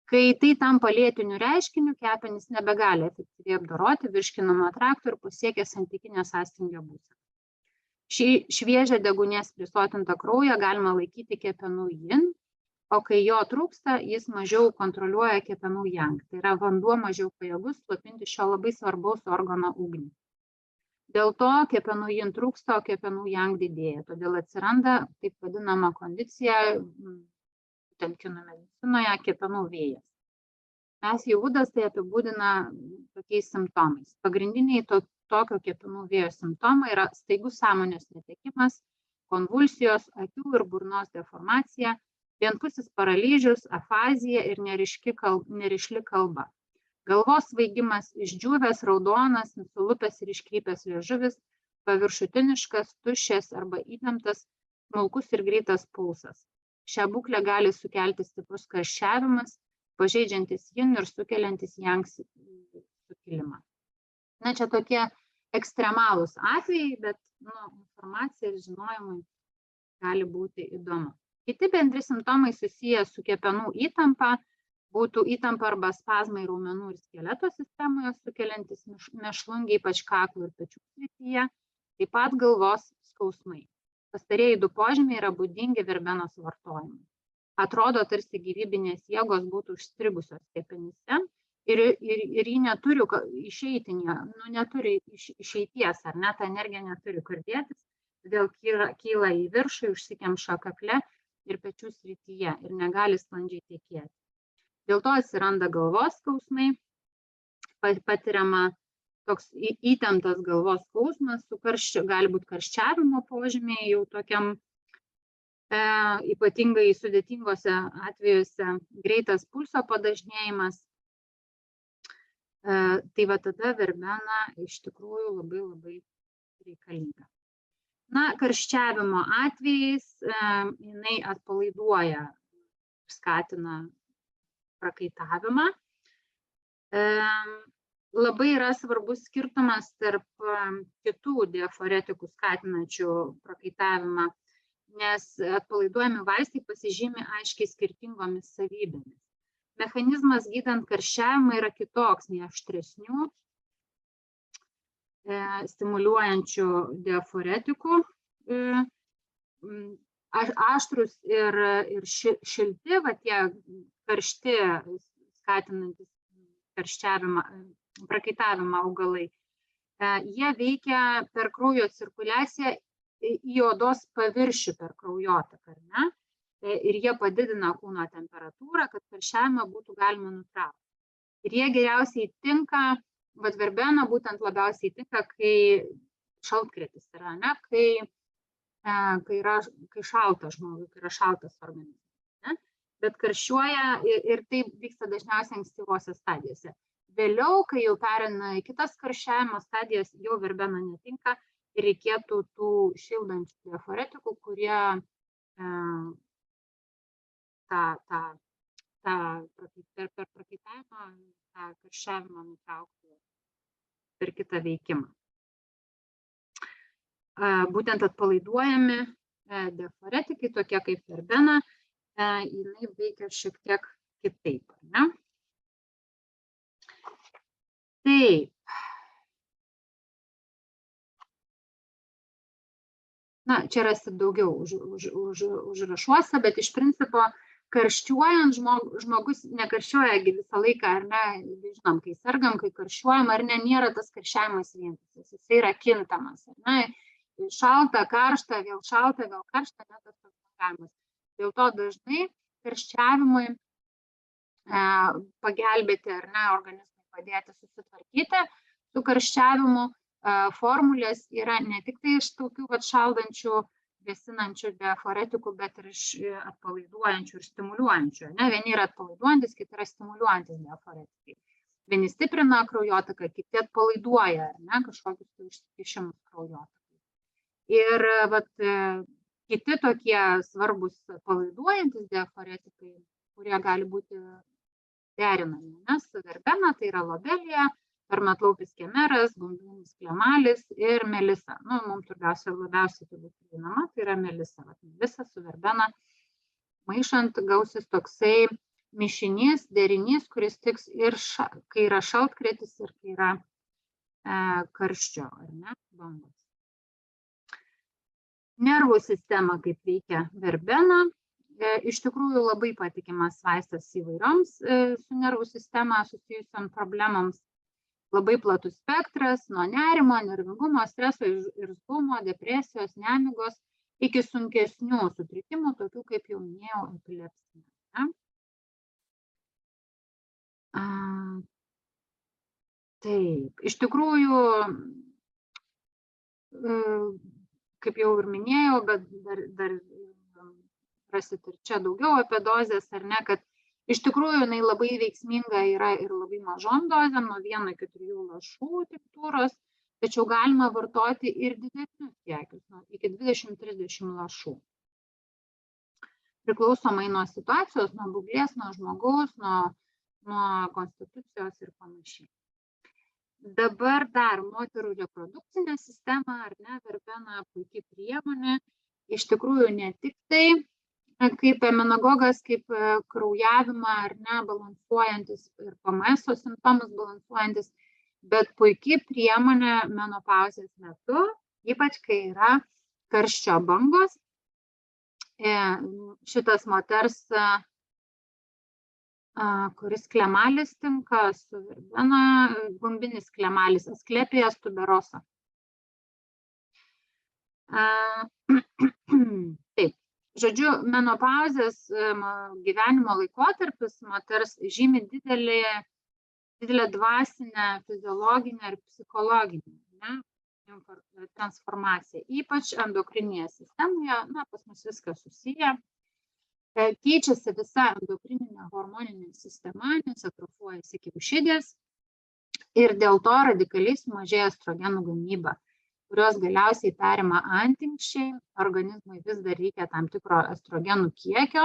Kai tai tampa lėtiniu reiškiniu, kepenys nebegali efektyviai apdoroti virškinamo trakto ir pasiekia santykinę sąstingio būseną. Šį šviežią deguonies prisotintą kraują galima laikyti kepenų yin, o kai jo trūksta, jis mažiau kontroliuoja kepenų yang. Tai yra vanduo mažiau pajėgus slopinti šio labai svarbaus organo ugnį. Dėl to kepenų yin trūksta, o kepenų yang didėja. Todėl atsiranda taip vadinama kondicija, būtent kinų medicinoje, kepenų vėjas. Mes Jehudas tai apibūdina tokiais simptomais. Pagrindiniai tokio kepenų vėjo simptomai yra staigus sąmonės netekimas, konvulsijos, akių ir burnos deformacija, vienpusis paralyžius, afazija ir nerišli kalba. Galvos svaigimas, išdžiūvęs, raudonas, nusilupęs ir iškrypęs liežuvis, paviršutiniškas, tuščias arba įtemptas, smulkus ir greitas pulsas. Šią būklę gali sukelti stiprus karščiavimas, pažeidžiantis yin ir sukeliantis yang sukilimą. Na, čia tokie ekstremalūs atvejai, bet informacija ir žinojimui gali būti įdomu. Kiti bendri simptomai susiję su kepenų įtampa būtų įtampa arba spazmai raumenų ir skeleto sistemoje, sukeliantis mėšlungį, ypač kaklų ir pečių srityje, taip pat galvos skausmai. Pastarieji du požymiai yra būdingi verbenos vartojimui. Atrodo, tarsi gyvybinės jėgos būtų užstrigusios kepenyse ir ji neturi išeiti, neturi išeities, ar ne, ta energija neturi kur dėtis, todėl kyla į viršų, užsikemša kakle ir pečių srityje ir negali sklandžiai tekėti. Dėl to atsiranda galvos skausmai, patiriama toks įtemptas galvos skausmas, gali būti karščiavimo požymiai jau tokiam ypatingai sudėtingose atvejuose, greitas pulso padažnėjimas. Tai va tada verbena iš tikrųjų labai labai reikalinga. Na, karščiavimo atvejais jinai atpalaiduoja, skatina prakaitavimą. Labai yra svarbus skirtumas tarp kitų diaforetikų skatinančių prakaitavimą, nes atpalaiduojami vaistai pasižymi aiškiai skirtingomis savybėmis. Mechanizmas gydant karščiavimą yra kitoks nei aštresnių stimuliuojančių diaforetikų. Aštrus ir šilti, va tie karšti skatinantis karščiavimą, prakaitavimą augalai jie veikia per kraujo cirkuliaciją į odos paviršių per kraujotaką, ar ne? Ir jie padidina kūno temperatūrą, kad karščiavimą būtų galima nutraukti. Ir jie geriausiai tinka, vat verbena būtent labiausiai tinka, kai šaltkrėtis yra, ne? Kai šalta žmogui, kai yra šaltas organizmas, ne? Bet karščiuoja ir tai vyksta dažniausiai ankstyvose stadijose. Vėliau, kai jau pereina į kitas karščiavimo stadijas, jau verbena netinka ir reikėtų tų šildančių diaforetikų, kurie per prakaitavimą tą karščiavimą nutrauktų per kitą veikimą. Būtent atpalaiduojami diaforetikai, tokie kaip verbena, jinai veikia šiek tiek kitaip, ne? Taip. Na, čia rasit daugiau užrašuose, bet iš principo karščiuojant žmogus nekarščiuoja visą laiką, ar ne, žinom, kai sergam, kai karščiuojam, ar ne, nėra tas karščiavimas vientisas, jis yra kintamas, ar ne, šalta, karšta, vėl karšta, ne tas karščiavimas. Dėl to dažnai karščiavimui pagelbėti, ar ne, organizmui padėti susitvarkyti su karščiavimu, formulės yra ne tik tai iš tokių šaldančių, vėsinančių diaforetikų, bet ir iš atpalaiduojančių ir stimuliuojančių. Ne? Vieni yra atpalaiduojantis, kiti yra stimuliuojantis diaforetikai. Vieni stiprina kraujotaką, kiti atpalaiduoja, ar ne, kažkokius užsikišimus kraujotakai. Ir kiti tokie svarbus atpalaiduojantis diaforetikai, kurie gali būti derinami, nes verbena tai yra lobelija, permetlaupis kemeras, gumbinis klemalis ir melisa. Nu, mums labiausiai turbūt prieinama, tai yra melisa. Melisa su verbena maišant gausis toksai mišinys, derinys, kuris tiks ir kai yra šaltkrėtis ir kai yra karščio, ar ne, bangos. Nervų sistema, kaip veikia verbena. Iš tikrųjų labai patikimas vaistas įvairioms su nervų sistema susijusiom problemams. Labai platus spektras, nuo nerimo, nervingumo, streso, irzlumo, depresijos, nemigos, iki sunkesnių sutrikimų, tokių kaip jau minėjau, epilepsija. Taip, iš tikrųjų, kaip jau ir minėjau, bet dar rasit ir čia daugiau apie dozes, ar ne, kad iš tikrųjų jinai labai veiksminga yra ir labai mažom dozėm, nuo 1 iki 3 lašų tiktūros, tačiau galima vartoti ir didesnius kiekius, iki 20-30 lašų. Priklausomai nuo situacijos, nuo būklės, nuo žmogaus, nuo konstitucijos ir panašiai. Dabar dar moterų reprodukcinė sistema, ar ne, verbena puikiai priemonė, iš tikrųjų ne tik tai kaip amenagogas, kaip kraujavimą, ar ne, balansuojantis ir PMS simptomus balansuojantis, bet puikiai priemonė menopauzės metu, ypač kai yra karščio bangos. Šitas moters, kuris klemalis tinka su verbena, gumbinis klemalis, Asclepias tuberosa. Taip. Žodžiu, menopauzės gyvenimo laikotarpis moters žymi didelę dvasinę, fiziologinę ir psichologinę transformaciją, ypač endokrininėje sistemoje, pas mus viskas susiję. Keičiasi visa endokrininė hormoninė sistema, nes atrofuojasi kiaušidės ir dėl to radikaliai sumažėja estrogenų gamyba, kurios galiausiai perima antinksčiai, organizmui vis dar reikia tam tikro estrogenų kiekio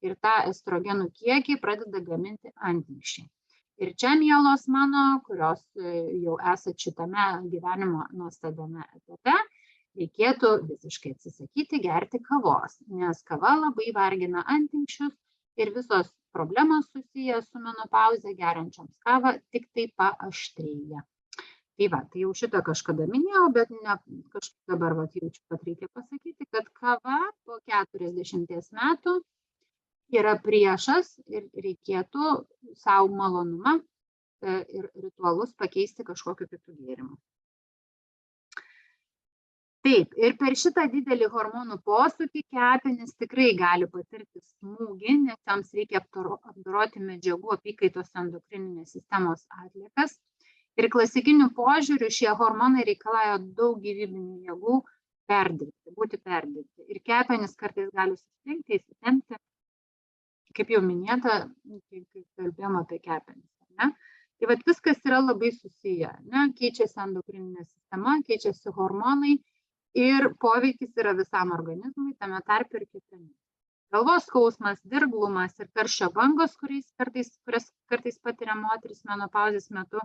ir tą estrogenų kiekį pradeda gaminti antinksčiai. Ir čia, mielos mano, kurios jau esat šitame gyvenimo nuostabiame etape, reikėtų visiškai atsisakyti gerti kavos, nes kava labai vargina antinksčius ir visos problemos susijęs su menopauze geriančioms kavą tik tai paaštrėja. Tai jau šitą kažkada minėjau, bet kažkaip dabar jaučiu, kad reikia pasakyti, kad kava po 40 metų yra priešas ir reikėtų savo malonumą ir ritualus pakeisti kažkokiu kitų gėrimu. Taip, ir per šitą didelį hormonų posūkį kepenys tikrai gali patirti smūgį, nes joms reikia apdoroti medžiagų apykaitos endokrininės sistemos atliekas. Ir klasikiniu požiūriu šie hormonai reikalauja daug gyvybinių jėgų būti perdirbti. Ir kepenys kartais gali sustingti, įsitempti, kaip jau minėta, kai kalbėjom apie kepenis. Ne? Tai vat viskas yra labai susiję. Ne? Keičiasi endokrininė sistema, keičiasi hormonai ir poveikis yra visam organizmui, tame tarpe ir kepenim. Galvos skausmas, dirglumas ir karščio bangos, kurias kartais patiria moteris menopauzės metu,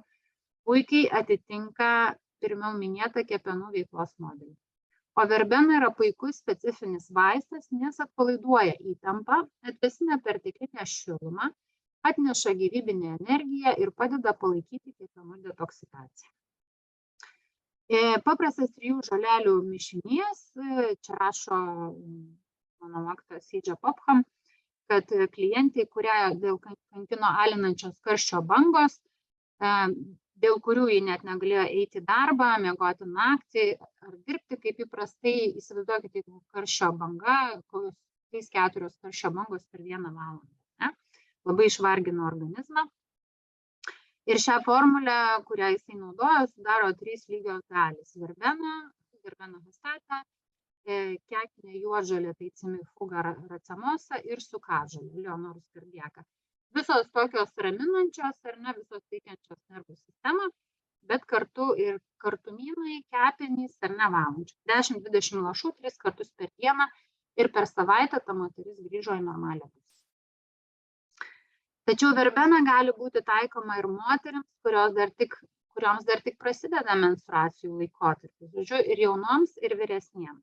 puikiai atitinka pirmiau minėtą kepenų veiklos modelį. O verbena yra puikus specifinis vaistas, nes atpalaiduoja įtampą, atvėsina perteklinę šilumą, atneša gyvybinę energiją ir padeda palaikyti kepenų detoksikaciją. Paprastas 3 žolelių mišinys, čia rašo mano mokytojas Seidžia Popham, kad klientai, kurie dėl kankino alinančios karščio bangos, dėl kurių ji net negalėjo eiti į darbą, miegoti naktį ar dirbti kaip įprastai, įsivaizduokite, jeigu karščio banga, 3-4 karščio bangos per 1 valandą. Ne? Labai išvargino organizmą. Ir šią formulę, kurią jisai naudoja, sudaro 3 lygios dalys. Verbena hastata, kekinė juodžolė, tai cimifuga racemosa ir sukažolė, Leonorus cardiaca. Visos tokios raminančios ar ne, visos teikiančios nervų sistemą, bet kartu ir kartumynai, kepenys ar ne valančių. 10-20 lašų 3 kartus per dieną ir per savaitę ta moteris grįžo į normalią būseną. Tačiau verbena gali būti taikoma ir moterims, kurioms dar tik prasideda menstruacijų laikotarpis, žodžiu, ir jaunoms, ir vyresniems.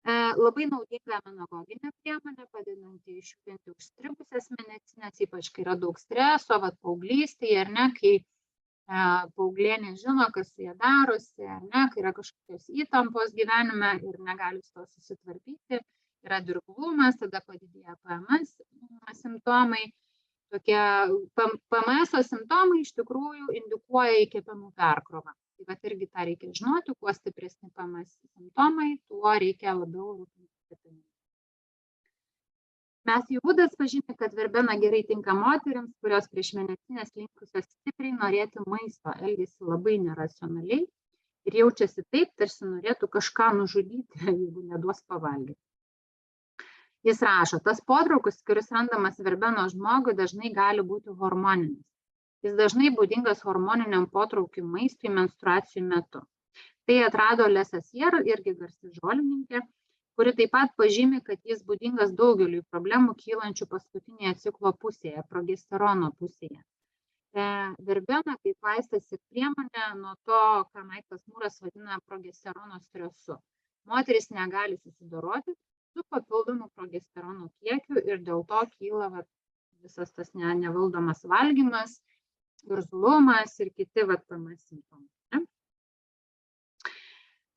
Labai naudinga menagoginė priemonė, padedanti išjudinti užstrigusias mėnesines, ypač kai yra daug streso, paauglystėje, ar ne, kai paauglė nežino, kas su ja darosi, ar ne, kai yra kažkokios įtampos gyvenime ir negali su to susitvarkyti, yra dirglumas, tada padidėja PMS simptomai. Tokie PMS simptomai iš tikrųjų indikuoja į kepenų perkrovą. Tai vat irgi tą reikia žinoti, kuo stipresni PMS simptomai, tuo reikia labiau rūpintis kepenim. Matthew Woodas pažymi, kad verbena gerai tinka moterims, kurios prieš mėnesinės linkusios stipriai norėti maisto, elgiasi labai neracionaliai ir jaučiasi taip, tarsi norėtų kažką nužudyti, jeigu neduos pavalgyti. Jis rašo, tas potraukis, kuris randamas verbenos žmogui, dažnai gali būti hormoninis. Jis dažnai būdingas hormoniniam potraukiui maistui menstruacijų metu. Tai atrado Lesasier, irgi garsi žolininkė, kuri taip pat pažymi, kad jis būdingas daugeliui problemų kylančių paskutinėje ciklo pusėje, progesterono pusėje. Verbena kaip vaistas ir priemonė nuo to, ką Maiklas Mūras vadina progesterono stresu. Moteris negali susidoroti su papildomu progesterono kiekiu ir dėl to kyla visas tas nevaldomas valgymas, irzlumas ir kiti PMS simptomai.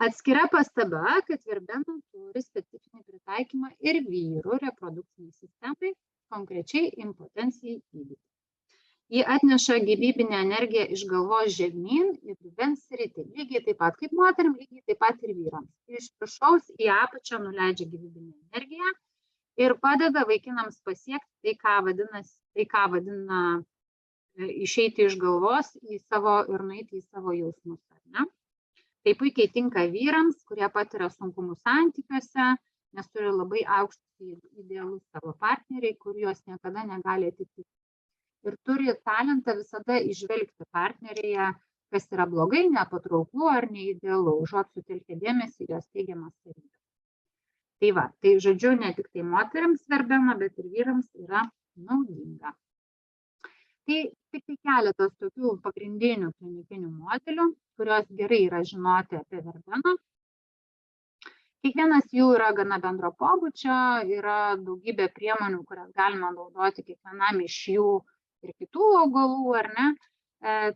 Atskira pastaba, kad verbena turi specifinį pritaikymą ir vyrų reprodukciniai sistemai, konkrečiai impotencijai gydyti. Ji atneša gyvybinę energiją iš galvos žemyn į dubens sritį, lygiai taip pat kaip moterim, lygiai taip pat ir vyrams. Iš viršaus į apačią nuleidžia gyvybinę energiją ir padeda vaikinams pasiekti tai, ką vadina išeiti iš galvos į savo ir nueiti į savo jausmus. Ne? Tai puikiai tinka vyrams, kurie patiria sunkumų santykiuose, nes turi labai aukštus idealus savo partneriai, kuriuos niekada negali atitikti. Ir turi talentą visada įžvelgti partnerėje, kas yra blogai, nepatrauklu ar neidealu, užuot sutelkę dėmesį į jos teigiamas savybes. Tai va, tai žodžiu, ne tik tai moterims verbena, bet ir vyrams yra naudinga. Tai tik keletas tokių pagrindinių klinikinių modelių, kurios gerai yra žinoti apie verbeną. Kiekvienas jų yra gana bendro pobūdžio, yra daugybė priemonių, kurias galima naudoti kiekvienam iš jų ir kitų augalų, ar ne?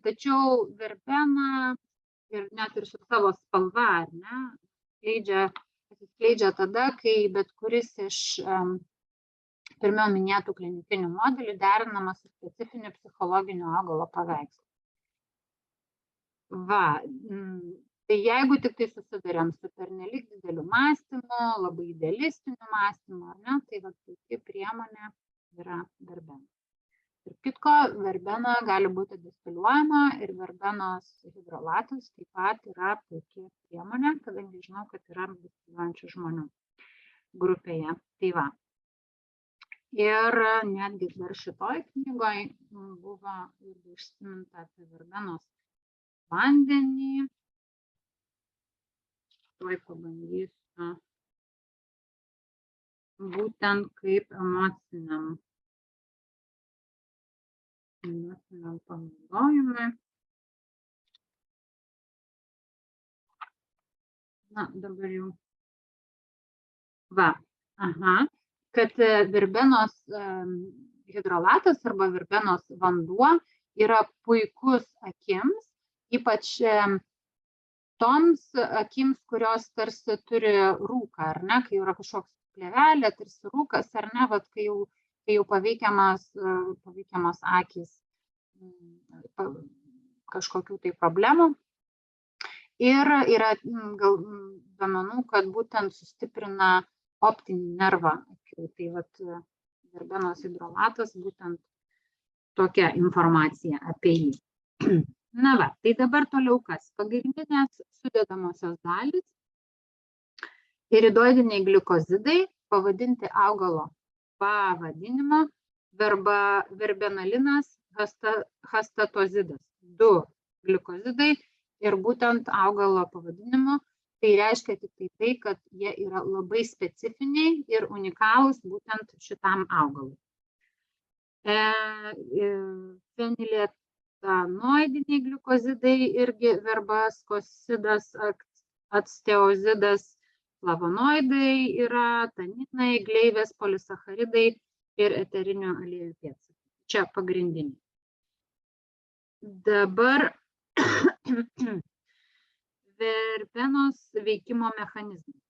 Tačiau verbena ir net ir su savo spalva, ar ne, atsiskleidžia tada, kai bet kuris iš pirmiau minėtų klinikinių modelių derinamas su specifiniu psichologiniu augalo paveikslu. Va, Tai jeigu tik tai susiduriam su pernelyg dideliu mąstymu, labai idealistiniu mąstymu, ar ne, tai va puikia priemonė yra verbena. Ir kitko, verbena gali būti distiliuojama ir verbenos hidrolatas taip pat yra puikia priemonė, kadangi žinau, kad yra distiliuojančių žmonių grupėje. Tai va. Ir netgi dar šitoj knygoje buvo irgi užsiminta apie verbenos vandenį. Tuoj pabandysiu būtent kaip emociniam panaudojimui. Na, dabar jau. Va, kad verbenos hidrolatas arba verbenos vanduo yra puikus akims, ypač toms akims, kurios tarsi turi rūką, ar ne, kai yra kažkoks plėvelė, tarsi rūkas, ar ne, vat, kai jau paveikiamas akys kažkokių tai problemų. Ir yra gal duomenų, kad būtent sustiprina optinį nervą akių. Tai vat verbenos hidrolatas būtent tokia informacija apie jį. Na va, tai dabar toliau kas? Pagrindinės sudedamosios dalys. Iridoidiniai gliukozidai, pavadinti augalo pavadinimo, verbenalinas, hastatozidas. 2 gliukozidai ir būtent augalo pavadinimo. Tai reiškia tik tai, kad jie yra labai specifiniai ir unikalūs būtent šitam augalui. Feniletonoidiniai gliukozidai irgi verbaskosidas, acteozidas, flavonoidai yra, taninai, gleivės, polisacharidai ir eterinių aliejų pėdsakai. Čia pagrindiniai. Dabar verbenos veikimo mechanizmai.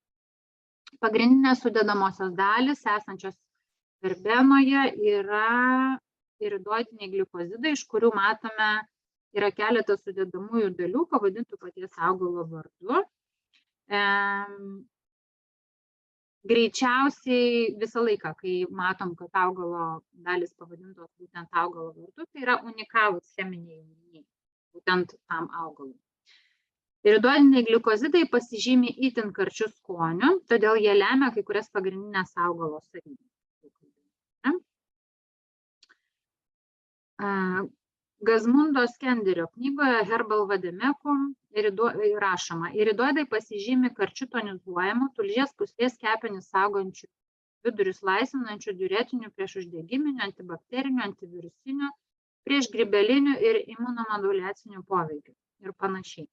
Pagrindinės sudedamosios dalys esančios verbenoje yra iridoidiniai gliukozidai, iš kurių matome yra keletas sudedamųjų dalių, pavadintų paties augalo vardu. Greičiausiai visą laiką, kai matom, kad augalo dalys pavadintos būtent augalo vardu, tai yra unikalūs cheminiai junginiai, būtent tam augalui. Iridoidiniai gliukozidai pasižymi itin karčiu skoniu, todėl jie lemia kai kurias pagrindinės augalo savybės. Gazmundo Skenderio knygoje Herbal Vademecum rašoma, iridoidai pasižymi karčiu tonizuojamu, tulžies pūslės kepenis saugančių, vidurius laisvinančių, diuretinių, priešuždegiminių, antibakterinių, antivirusinių, priešgrybelinių ir imunomoduliacinių poveikių ir panašiai.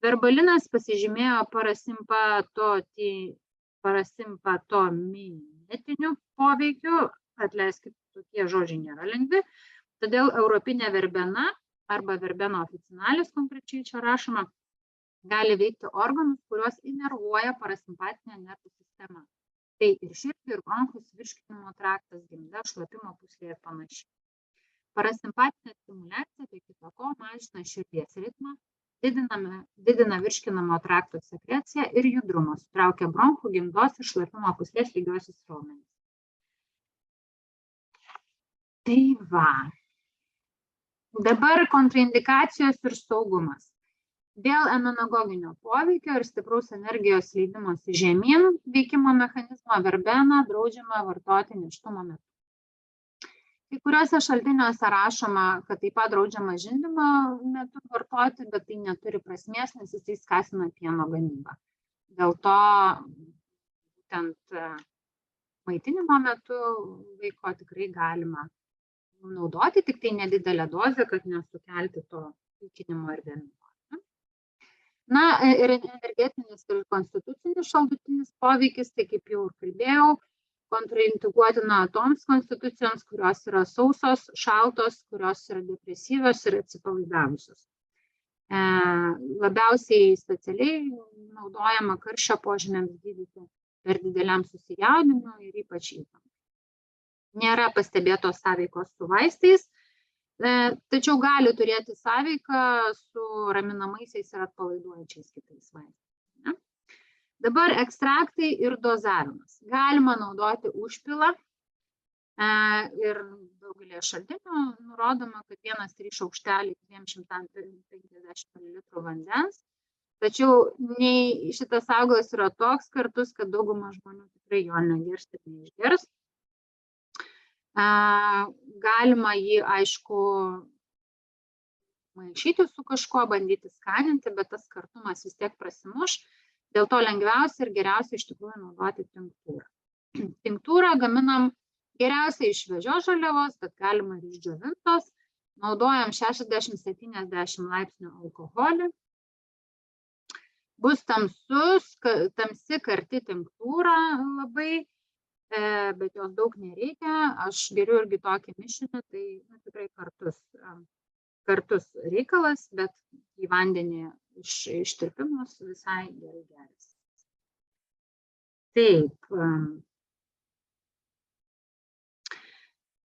Verbalinas pasižymėjo parasimpatominetiniu poveikiu, atleiskit, tokie žodžiai nėra lengvi, todėl europinė verbena arba verbena officinalis konkrečiai čia rašoma, gali veikti organus, kuriuos inervuoja parasimpatinė nervų sistema. Tai ir širdį, ir bronchus, virškinimo traktas, gimda, šlapimo pūslė ir panašiai. Parasimpatinė stimuliacija, be kita ko, mažina širdies ritmą, didina virškinamo trakto sekreciją ir judrumą, sutraukia bronchų, gimdos ir šlapimo pūslės lygiuosius raumenis. Tai va. Dabar kontraindikacijos ir saugumas. Dėl imunologinio poveikio ir stipraus energijos leidimosi žemyn veikimo mechanizmo verbeną draudžiama vartoti nėštumo metu. Kai kuriuose šaltiniuose rašoma, kad taip pat draudžiama žindymo metu vartoti, bet tai neturi prasmės, nes jisai skatina pieno gamybą. Dėl to būtent maitinimo metu vaiko tikrai galima naudoti, tik tai nedidelę dozę, kad nesukelti to pykinimo ir vėmimo. Na ir energetinis ir konstitucinis šalutinis poveikis, tai kaip jau ir kalbėjau, kontraindikuotina toms konstitucijoms, kurios yra sausos, šaltos, kurios yra depresyvios ir atsipalaidavusios. Labiausiai specialiai naudojama karščio požymiams gydyti per dideliam susijaudinimui ir ypač įtampai. Nėra pastebėtos sąveikos su vaistais tačiau gali turėti sąveiką su raminamaisiais ir atpalaiduojančiais kitais vaistais. Dabar ekstraktai ir dozavimas. Galima naudoti užpilą ir daugelį šaltinių nurodoma, kad 1-3 šaukšteliai 250 ml vandens. Tačiau šitas augalas yra toks kartus, kad dauguma žmonių tikrai jo negirs ir neišgers. Galima jį, aišku, maišyti su kažkuo, bandyti skaninti, bet tas kartumas vis tiek prasimuš. Dėl to lengviausia ir geriausia iš tikrųjų naudoti tinktūrą. Tinktūrą gaminam geriausiai iš šviežios žaliavos, bet galima ir iš džiovintos. Naudojam 60-70 laipsnių alkoholį. Bus tamsi karti tinktūra labai, bet jos daug nereikia. Aš geriu irgi tokį mišinį, tai tikrai kartus reikalas, bet į vandenį ištirpimus visai gerai geras. Taip.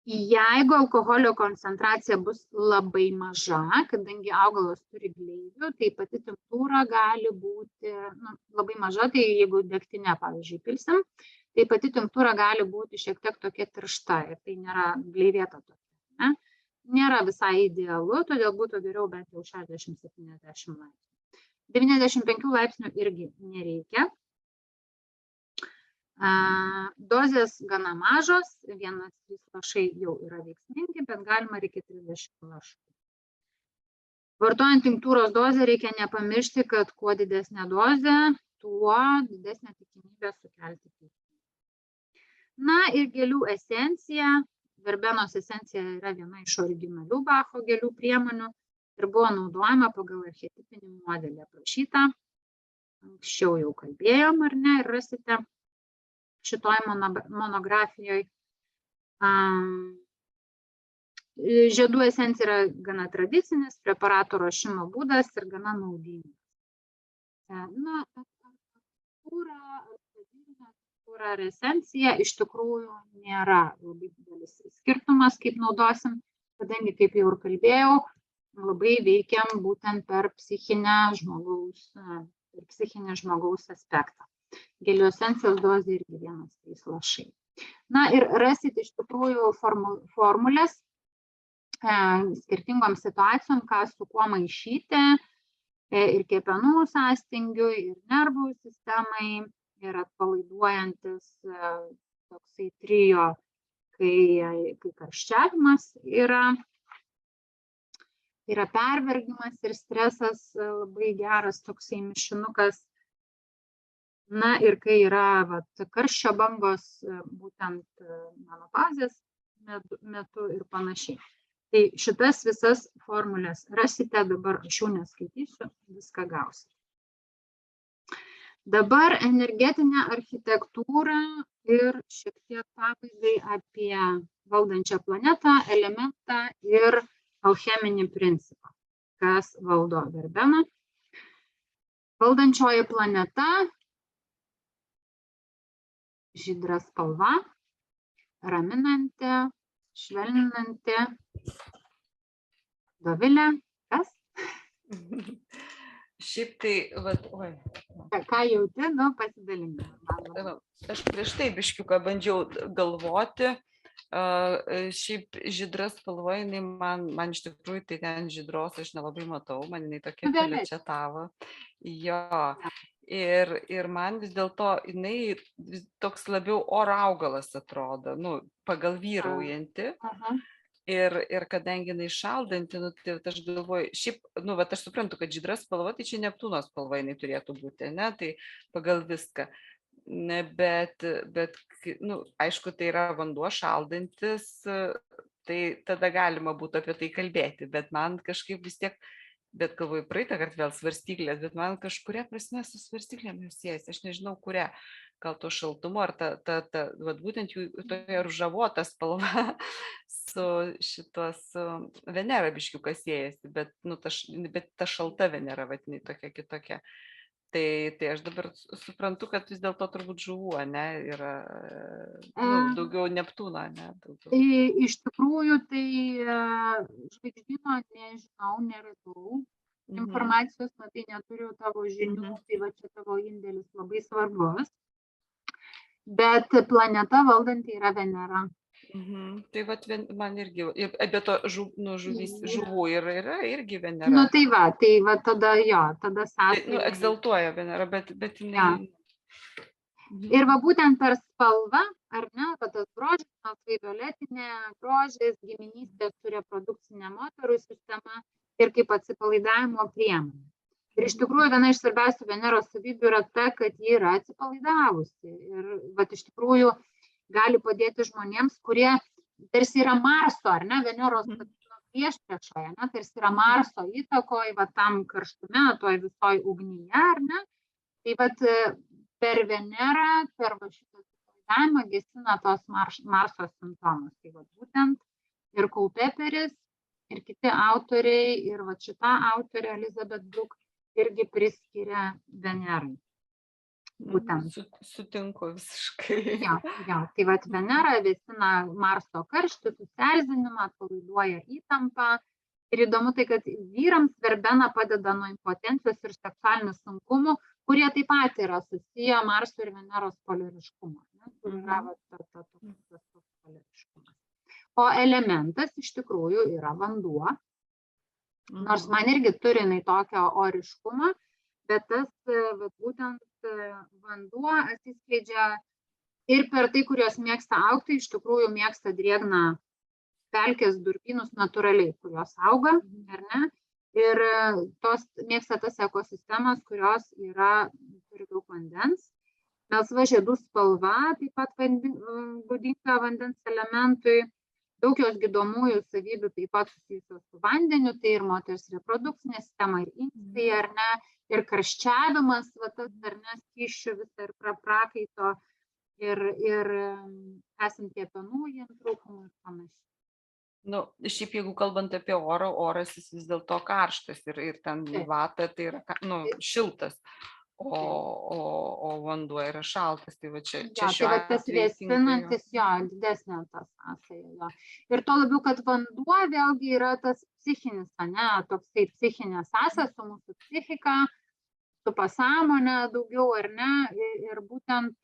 Jeigu alkoholio koncentracija bus labai maža, kadangi augalas turi gleivių, tai pati tinktūra gali būti labai maža, tai jeigu degtinę, pavyzdžiui, pilsim, tai pati tinktūra gali būti šiek tiek tokia tiršta ir tai nėra gleivėta tokia. Nėra visai idealu, todėl būtų geriau bent jau 60-70 laipsnių. 95 laipsnių irgi nereikia. Dozės gana mažos, 1-3 lašai jau yra veiksmingi, bet galima reikia 30 lašų. Vartojant tinktūros dozę reikia nepamiršti, kad kuo didesnė dozė, tuo didesnė tikimybė sukelti pyktį. Na ir gėlių esencija. Verbenos esencija yra viena iš originalių Bacho gėlių priemonių ir buvo naudojama pagal archetipinį modelį aprašytą. Anksčiau jau kalbėjom, ar ne, ir rasite šitoj monografijoje. Žiedų esencija yra gana tradicinis preparato ruošimo būdas ir gana naudingas. Na, tinktūra ar esencija iš tikrųjų nėra labai didelis skirtumas, kaip naudosim, kadangi, kaip jau ir kalbėjau, labai veikiam būtent per psichinį žmogaus aspektą. Gėlių esencijos dozė irgi 1-3 lašai. Na ir rasit iš tikrųjų formulės skirtingom situacijom, ką su kuo maišyti, ir kepenų sąstingiui, ir nervų sistemai, ir atpalaiduojantis toksai trio, kai karščiavimas yra pervargimas ir stresas, labai geras toksai mišinukas. Na ir kai yra karščio bangos, būtent menopauzės metu ir panašiai. Tai šitas visas formulės rasite, dabar aš jų neskaitysiu, viską gausite. Dabar energetinė architektūra ir šiek tiek pabaigai apie valdančią planetą, elementą ir alcheminį principą, kas valdo verbeną. Valdančioji planeta, žydra spalva, raminanti, švelninanti. Dovilė, kas? Šiaip tai, Ką jauti, pasidalink. Aš prieš tai biškiuką bandžiau galvoti, šiaip žydra spalva, man iš tikrųjų tai ten žydros aš nelabai matau, man jinai tokia filičetavo. Jo. Ir man vis dėlto jinai toks labiau oro augalas atrodo, pagal vyraujanti. Ir kadangi jinai šaldanti, tai aš galvoju, šiaip, aš suprantu, kad žydra spalva, tai čia Neptūno spalva jinai turėtų būti, ne, tai pagal viską. Bet aišku, tai yra vanduo šaldantis, tai tada galima būtų apie tai kalbėti, bet man kažkaip vis tiek, bet galvoju, praeitą kartą vėl svarstyklės, bet man kažkuria prasme su svarstyklėmis siejasi, aš nežinau kuria, gal to šaltumo, ar būtent jų tokia ružavota spalva su šitos Venera biškiukas siejasi, bet ta šalta Venera, jinai tokia kitokia. Tai aš dabar suprantu, kad vis dėlto turbūt žuvų, ne, yra daugiau Neptūno, ne, daugiau. Iš tikrųjų, tai žvaigždyno nežinau, neradau informacijos, tai neturiu tavo žinių, tai va čia tavo indėlis labai svarbus. Bet planeta valdanti yra Venera. Tai vat man irgi, apie to žuvų yra irgi Venera. Nu tai va tada sąsaja. Egzaltuoja Venera, bet jinai... Ir va būtent per spalvą, ar ne, tas grožis, tai violetinė grožis, giminystės su reprodukcinė moterų sistema ir kaip atsipalaidavimo priemonė. Ir iš tikrųjų viena iš svarbiausių Veneros savybių yra ta, kad ji yra atsipalaidavusi. Ir va iš tikrųjų gali padėti žmonėms, kurie tarsi yra Marso, ar ne, Veneros priešpriešoje, tarsi yra Marso įtakoje, va tam karštume, toj visoj ugnyje, ar ne. Tai va per Venerą, per šitą atsipalaidavimą gesina tos Marso simptomus. Tai va būtent ir Culpeperis, ir kiti autoriai, ir va šita autorė Elizabeth Brooke irgi priskiria Venerai. Būtent. Sutinku visiškai. Jo, tai va Venera vėsina Marso karštį, susierzinimą, atpalaiduoja įtampą. Ir įdomu tai, kad vyrams verbena padeda nuo impotencijos ir seksualinių sunkumų, kurie taip pat yra susiję Marso ir Veneros polariškumo. Kur yra tas polariškumas. O elementas iš tikrųjų yra vanduo. Nors man irgi turi tokio oriškumą, bet tas būtent vanduo atsiskleidžia ir per tai, kurios mėgsta augti, iš tikrųjų mėgsta drėgną pelkės durpynus natūraliai, kurios auga, ar ne? Ir mėgsta tas ekosistemas, kurios turi daug vandens. Melsva žiedų spalva, taip pat būdinga vandens elementui. Daug jos gydomųjų savybių taip pat susijusios su vandeniu, tai ir moters reprodukcinė sistema, ir inkstai, ar ne, ir karščiavimas, va tas, ar ne, skysčių visą ir prakaito, ir esant kepenų jiems trūkumų ir panašiai. Šiaip jeigu kalbant apie orą, oras jis vis dėlto karštas ir ten vata, tai yra šiltas. O vanduo yra šaltas, tai va čia šiuo atveju. Tas vėsinantis, didesnė tas sąsaja. Ir to labiau, kad vanduo vėlgi yra tas psichinis, toksai psichinė sąsaja su mūsų psichika, su pasąmonė daugiau, ar ne, ir būtent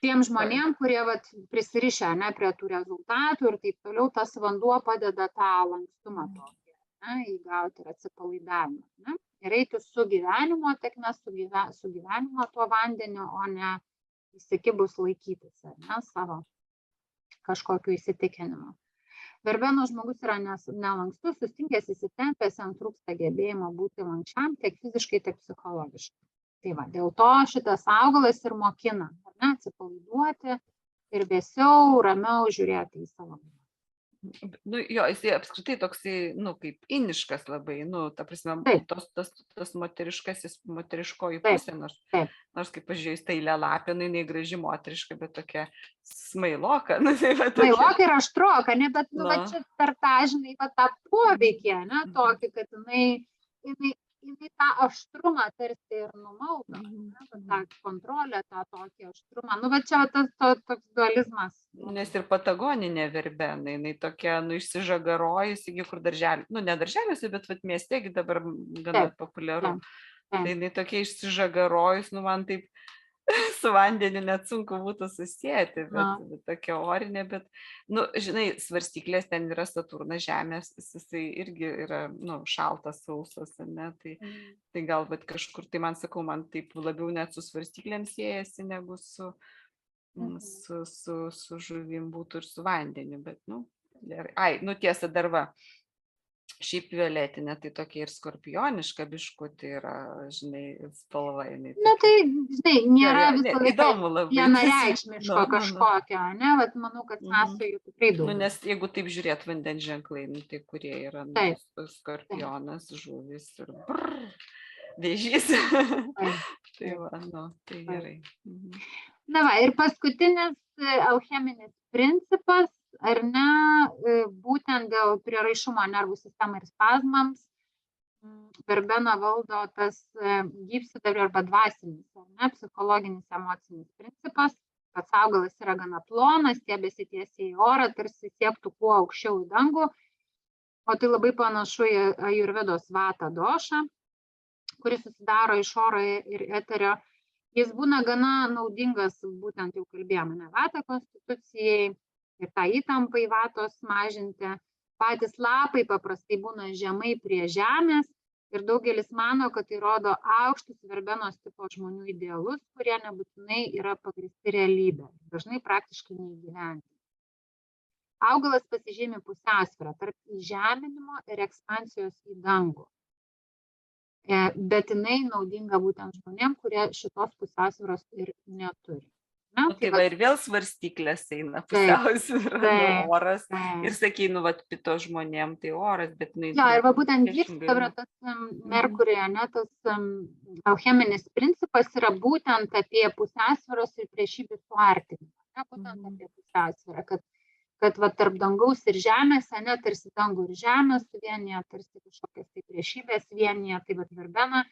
tiem žmonėm, kurie prisirišę prie tų rezultatų ir taip toliau, tas vanduo padeda tą lankstumą tokį, įgauti ir atsipalaidavimą. Ir eiti su gyvenimo tekme, su gyvenimo tuo vandeniu, o ne įsikibus laikytis, savo kažkokiu įsitikinimu. Verbeno žmogus yra nelankstus, sustingęs, įsitempęs, jam trūksta gebėjimo būti lankščiam tiek fiziškai, tiek psichologiškai. Tai va, dėl to šitas augalas ir mokina, atsipalaiduoti ir vėsiau, ramiau žiūrėti į savo gyvenimą. Jis apskritai toksai, kaip iniškas labai, ta prasme, tas moteriškoji pusė, nors kaip pažiūrėjus, tai lelapė, jinai graži moteriška, bet tokia smailoka. Smailoka ir aštroka, bet čia per tą, žinai, tą poveikį, tokį, kad jinai tą aštrumą tarsi ir numaldo, tą kontrolę, tą tokį aštrumą. Čia tas toks dualizmas. Nes ir patagoninė verbena, jinai tokia, išsižagarojusi, kur darželį, ne darželiuose, bet mieste dabar gana populiaru. Tai jinai tokia išsižagarojus, man taip su vandeniu net sunku būtų susijęti, bet tokia orinė, bet, žinai, svarstyklės ten yra Saturnas, Žemės, jisai irgi yra, šaltas, sausas, ne, tai gal, bet kažkur, tai man sakau, man taip labiau net su svarstyklėm siejasi, negu su žuvim būtų ir su vandeniu, bet, gerai, tiesa, dar va. Šiaip violetinė, tai tokia ir skorpioniška biškutė yra, žinai, spalva. Tai, žinai, nėra visą laiką vienareikšmiško kažkokio, ne? Manau, kad sąsajų tikrai daug. Nes jeigu taip žiūrėt vandens ženklai, tai kurie yra skorpionas, žuvis ir vėžys. Tai va, tai gerai. Na va, ir paskutinis alcheminis principas, ar ne, būtent dėl prieraišumo nervų sistemai ir spazmams, verbeną valdo tas gyvsidabrio arba dvasinis, psichologinis, emocinis principas, kad augalas yra gana plonas, stiebėsi tiesiai į orą, tarsi siektų kuo aukščiau į dangų, o tai labai panašu į ajurvedos vatą došą, kuris susidaro iš oro ir eterio. Jis būna gana naudingas, būtent jau kalbėjome, vata konstitucijai ir tą įtampą į vatos mažinti. Patys lapai paprastai būna žemai prie žemės ir daugelis mano, kad tai rodo aukštus verbenos tipo žmonių idealus, kurie nebūtinai yra pagrįsti realybė, dažnai praktiškai neįgyvendinami. Augalas pasižymi pusiausvyrą tarp įžeminimo ir ekspansijos į dangų. Bet jinai naudinga būtent žmonėm, kurie šitos pusiausvyros ir neturi. Tai va ir vėl svarstyklės eina, pusiausvyra, oras. Ir sakai, pito žmonėm tai oras, bet... Jo, ir va būtent gyvsidabrio tas Merkurio, tas alcheminis principas yra būtent apie pusiausvyros ir priešybių suartinimą. Būtent apie pusiausvyrą, kad va tarp dangaus ir žemės, tarsi dangų ir žemės suvienyje, tarsi kažkokias tai priešybės vienyje, tai va verbena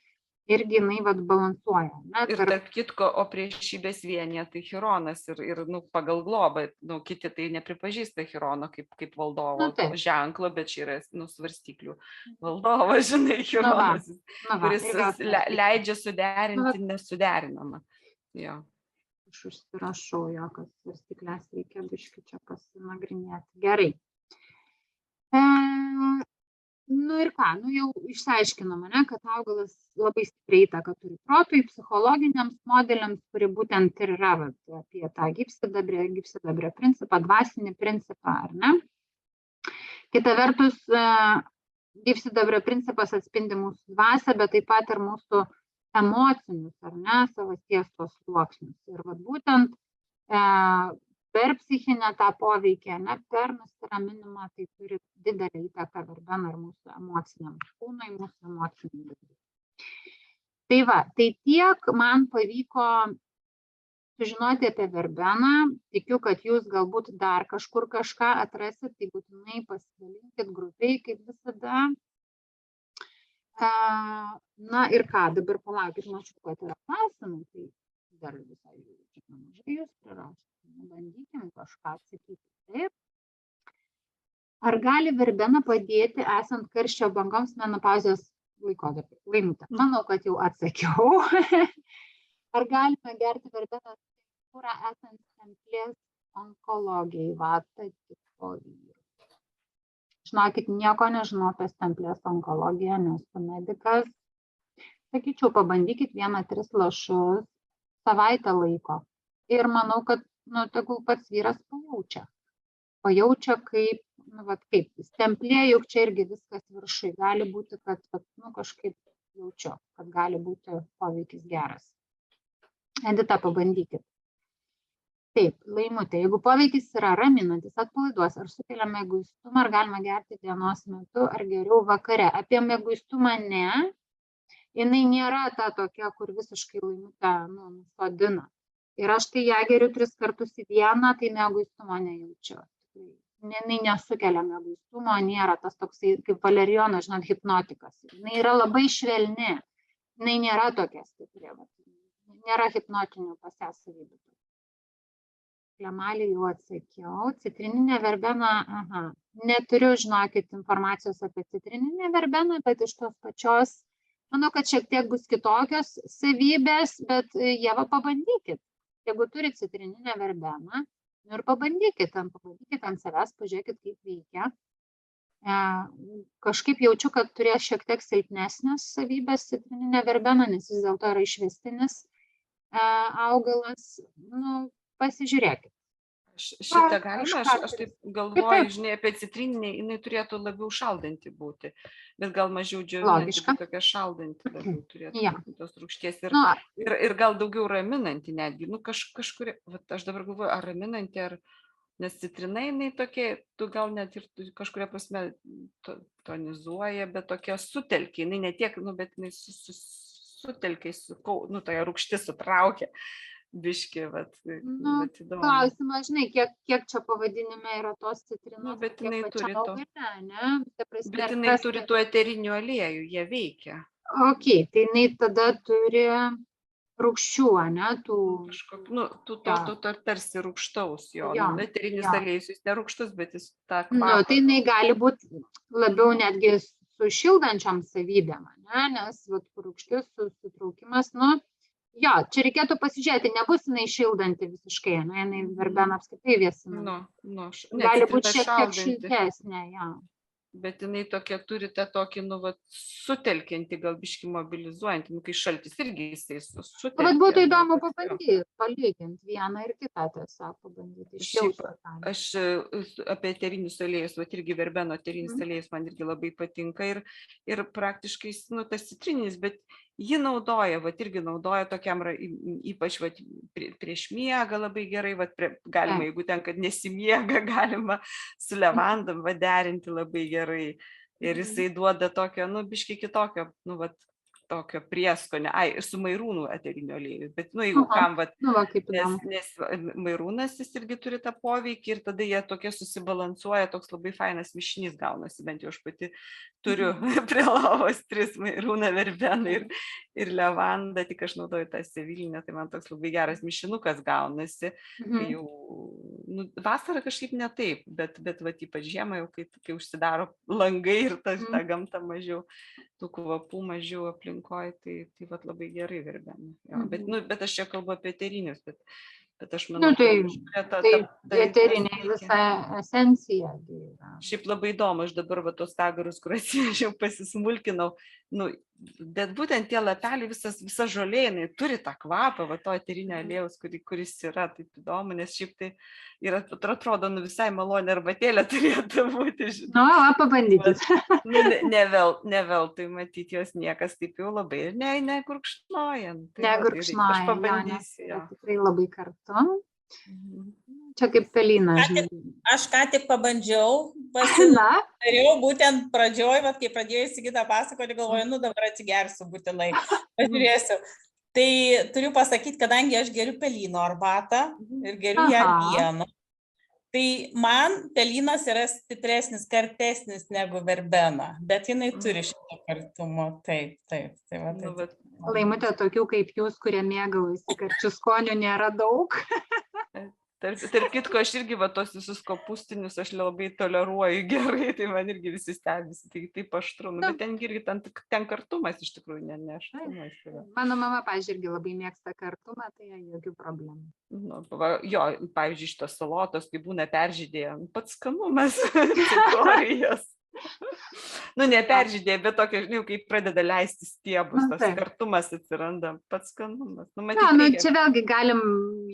irgi jinai va balansuoja. Ir tarp kitko, o priešybės vienyje tai Chironas ir pagal globą, kiti tai nepripažįsta Chirono kaip valdovo ženklo, bet čia yra svarstyklių valdovas, žinai, Chironas, kuris leidžia suderinti nesuderinamą. Jo. Aš užsirašau jo, kad svarstyklės reikia biškį čia pasinagrinėti. Gerai. Ir ką, jau išsiaiškinome, kad augalas labai stipriai įtaką turi protui, psichologiniams modeliams, kuri būtent ir yra apie tą gyvsidabrio principą, dvasinį principą, ar ne? Kita vertus, gyvsidabrio principas atspindi mūsų dvasią, bet taip pat ir mūsų emocinius, ar ne, savasties tos sluoksnius. Ir būtent per psichinę tą poveikį, per nusiraminimą, tai turi didelį įtaką verbena ir mūsų emociniam kūnui, mūsų emociniam vidui. Tai tiek man pavyko sužinoti apie verbeną. Tikiu, kad jūs galbūt dar kažkur kažką atrasit, tai būtinai pasidalinkit grupiai, kaip visada. Ir ką, dabar palaukit, mačiau, kad yra klausimų, tai dar visai nemažai jūs prirašyti. Bandykim kažką atsakyti. Taip. Ar gali verbena padėti esant karščio bangoms menopauzės laikotarpiu? Laimutė, manau, kad jau atsakiau. Ar galime gerti verbenos tinkturą esant stemplės onkologijai, vata tipo vyrų? Žinokit, nieko nežinau apie stemplės onkologiją, nesu medikas. Sakyčiau, pabandykit 1-3 lašus savaitę laiko. Ir manau, kad tegul pats vyras pajaučia. Pajaučia, kaip stemplė, juk čia irgi viskas viršui. Gali būti, kad kažkaip jaučiu, kad gali būti poveikis geras. Edita, pabandykit. Taip, Laimutė, jeigu poveikis yra raminantis, atpalaiduos, ar sukelia mieguistumą, ar galima gerti dienos metu, ar geriau vakare. Apie mieguistumą ne, jinai nėra ta tokia, kur visiškai Laimutė nusodina. Ir aš tai ją geriu 3 kartus į dieną, tai mieguistumo nejaučiu. Jinai nesukelia mieguistumo, nėra tas toksai kaip valerijonas, žinot, hipnotikas. Jinai yra labai švelni, jinai nėra tokia stipri, nėra hipnotinių savybių. Klemalį jau atsakiau. Citrininė verbena, neturiu, žinokit, informacijos apie citrininę verbeną, bet iš tos pačios, manau, kad šiek tiek bus kitokios savybės, bet Ieva, pabandykit. Jeigu turit citrininę verbeną, ir pabandykit ant savęs, pažiūrėkit, kaip veikia. Kažkaip jaučiu, kad turės šiek tiek silpnesnės savybės citrininė verbena, nes vis dėlto yra išvestinis augalas. Pasižiūrėkit. Šitą galima, aš taip galvoju, žinai, apie citrininę, jinai turėtų labiau šaldanti būti, bet gal mažiau džiovinanti, bet tokia šaldanti labiau turėtų tos rūgšties ir gal daugiau raminanti netgi, kažkuria, aš dabar galvoju, ar raminanti, nes citrinai jinai tokia, tu gal net ir kažkuria prasme tonizuoja, bet tokia sutelkia, jinai ne tiek, bet jinai sutelkia, tokia rūgštis sutraukia. biški, vat Nu, įdomu. klausimas, žinai, kiek čia pavadinime yra tos citrinos, Bet kiek jinai pačia turi to. augalia, ne? Ta prasme, Bet ir jinai kas turi tai- tų eterinių aliejų, jie veikia. Okei, tai jinai tada turi rūgščių, ne? Nu, to tarsi rūgštaus jo. Jo, Nu, eterinis jo. aliejus, jis nerūgštus, bet jis tą Nu, kvapą. tai jinai gali būti labiau netgi su šildančiam savybėm, ne? Nes vat, rūgštis sutraukimas, nu, jo, čia reikėtų pasižiūrėti, nebus jinai šildanti visiškai, ne? Jinai verbena apskritai vėsina. Gali būti šiek tiek šiltesnė, jo. Bet jinai tokia turi tą tokį, nu, vat, sutelkiantį, gal biškį mobilizuojantį, nu, kai šaltis irgi jisai sutelkia. Bet būtų įdomu pabandyti, palyginti vieną ir kitą tiesiog pabandyti. Šiaip, aš apie eterinius aliejus, vat irgi verbeno eterinis aliejus man irgi labai patinka ir praktiškai, nu, tas citrinis, bet jį naudoja, vat irgi naudoja tokiam, ypač vat, prieš miegą labai gerai, vat, galima, jeigu ten, kad nesimiega, galima su levandom derinti labai gerai. Ir jisai duoda tokio, nu, biškai kitokio, nu, vat, tokio prieskonio, su mairūnų eteriniu aliejus, bet, nu, jeigu kam, vat, nes mairūnas jis irgi turi tą poveikį ir tada jie tokie susibalansuoja, toks labai fainas mišinys gaunasi, bent jau aš pati turiu prie lovos 3 mairūną, verbeną ir levandą, tik aš naudoju tą sevilinę, tai man toks labai geras mišinukas gaunasi, kai jau, nu, vasarą kažkaip ne taip, bet vat, ypač žiemą jau, kai užsidaro langai ir ta gamta mažiau, tų kvapų mažiau aplinkoj, tai vat labai gerai verbena. Bet aš čia kalbu apie eterinius, bet aš manau, tai eteriniai visa esencija. Šiaip labai įdomu, aš dabar va tos tagarus, kur atsivežiau, pasismulkinau, nu, bet būtent tie lapeliai, visa žolė, jinai turi tą kvapą, va to eterinio aliejaus, kuris yra taip įdomu, nes šiaip tai ir atrodo, nu, visai malonė arbatėlė turėtų būti. Nu, pabandykit. Ne veltui matyti jos niekas taip jau labai ir negurkšnoja. Negurkšnoja, aš pabandysiu. Jo, tikrai labai kartu. Čia kaip pelyna. Aš ką tik pabandžiau, pasidariau būtent pradžioj, kai pradėjau Sigita pasakoti, galvoju, nu dabar atsigersiu būtinai, pažiūrėsiu. Tai turiu pasakyti, kadangi aš geriu pelyno arbatą ir geriu ją vieną, tai man pelynas yra stipresnis, kartesnis negu verbena, bet jinai turi šitą kartumo, taip. Laimutė, tokių kaip jūs, kurie mėgaujasi karčių skonių, nėra daug. Tarp kitko, aš irgi va tos visus kopūstinius aš labai toleruoju gerai, tai man irgi visi stebisi, tai taip aštru, bet ten irgi ten kartumas iš tikrųjų, ne aštrumas yra. Mano mama, pavyzdžiui, irgi labai mėgsta kartumą, tai jokių problemų. Jo, pavyzdžiui, šitos salotos, kai būna peržydėję, pats skanumas, cikorijos. Nu, neperžydė, bet tokia, žinai, kai pradeda leisti stiebus, tas kartumas atsiranda, pats skanumas. Čia vėlgi galim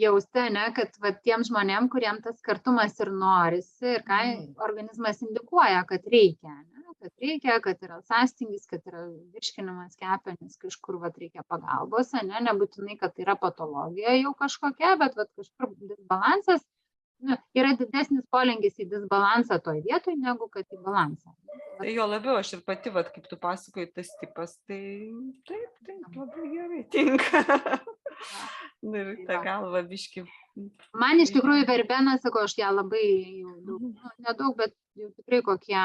jausti, ne, kad tiems žmonėm, kuriem tas kartumas ir norisi, ir ką organizmas indikuoja, kad reikia, kad yra sąstingis, kad yra virškinimas, kepenys, kažkur reikia pagalbos, nebūtinai, kad tai yra patologija jau kažkokia, bet kažkur disbalansas. Yra didesnis polinkis į disbalansą toj vietoj, negu kad į balansą. Tai jo labiau, aš ir pati, kaip tu pasakoji, tas tipas, tai taip, labai gerai tinka. Ir tą galvą biškį. Man iš tikrųjų verbena, sakau, aš ją labai nedaug, bet jau tikrai kokie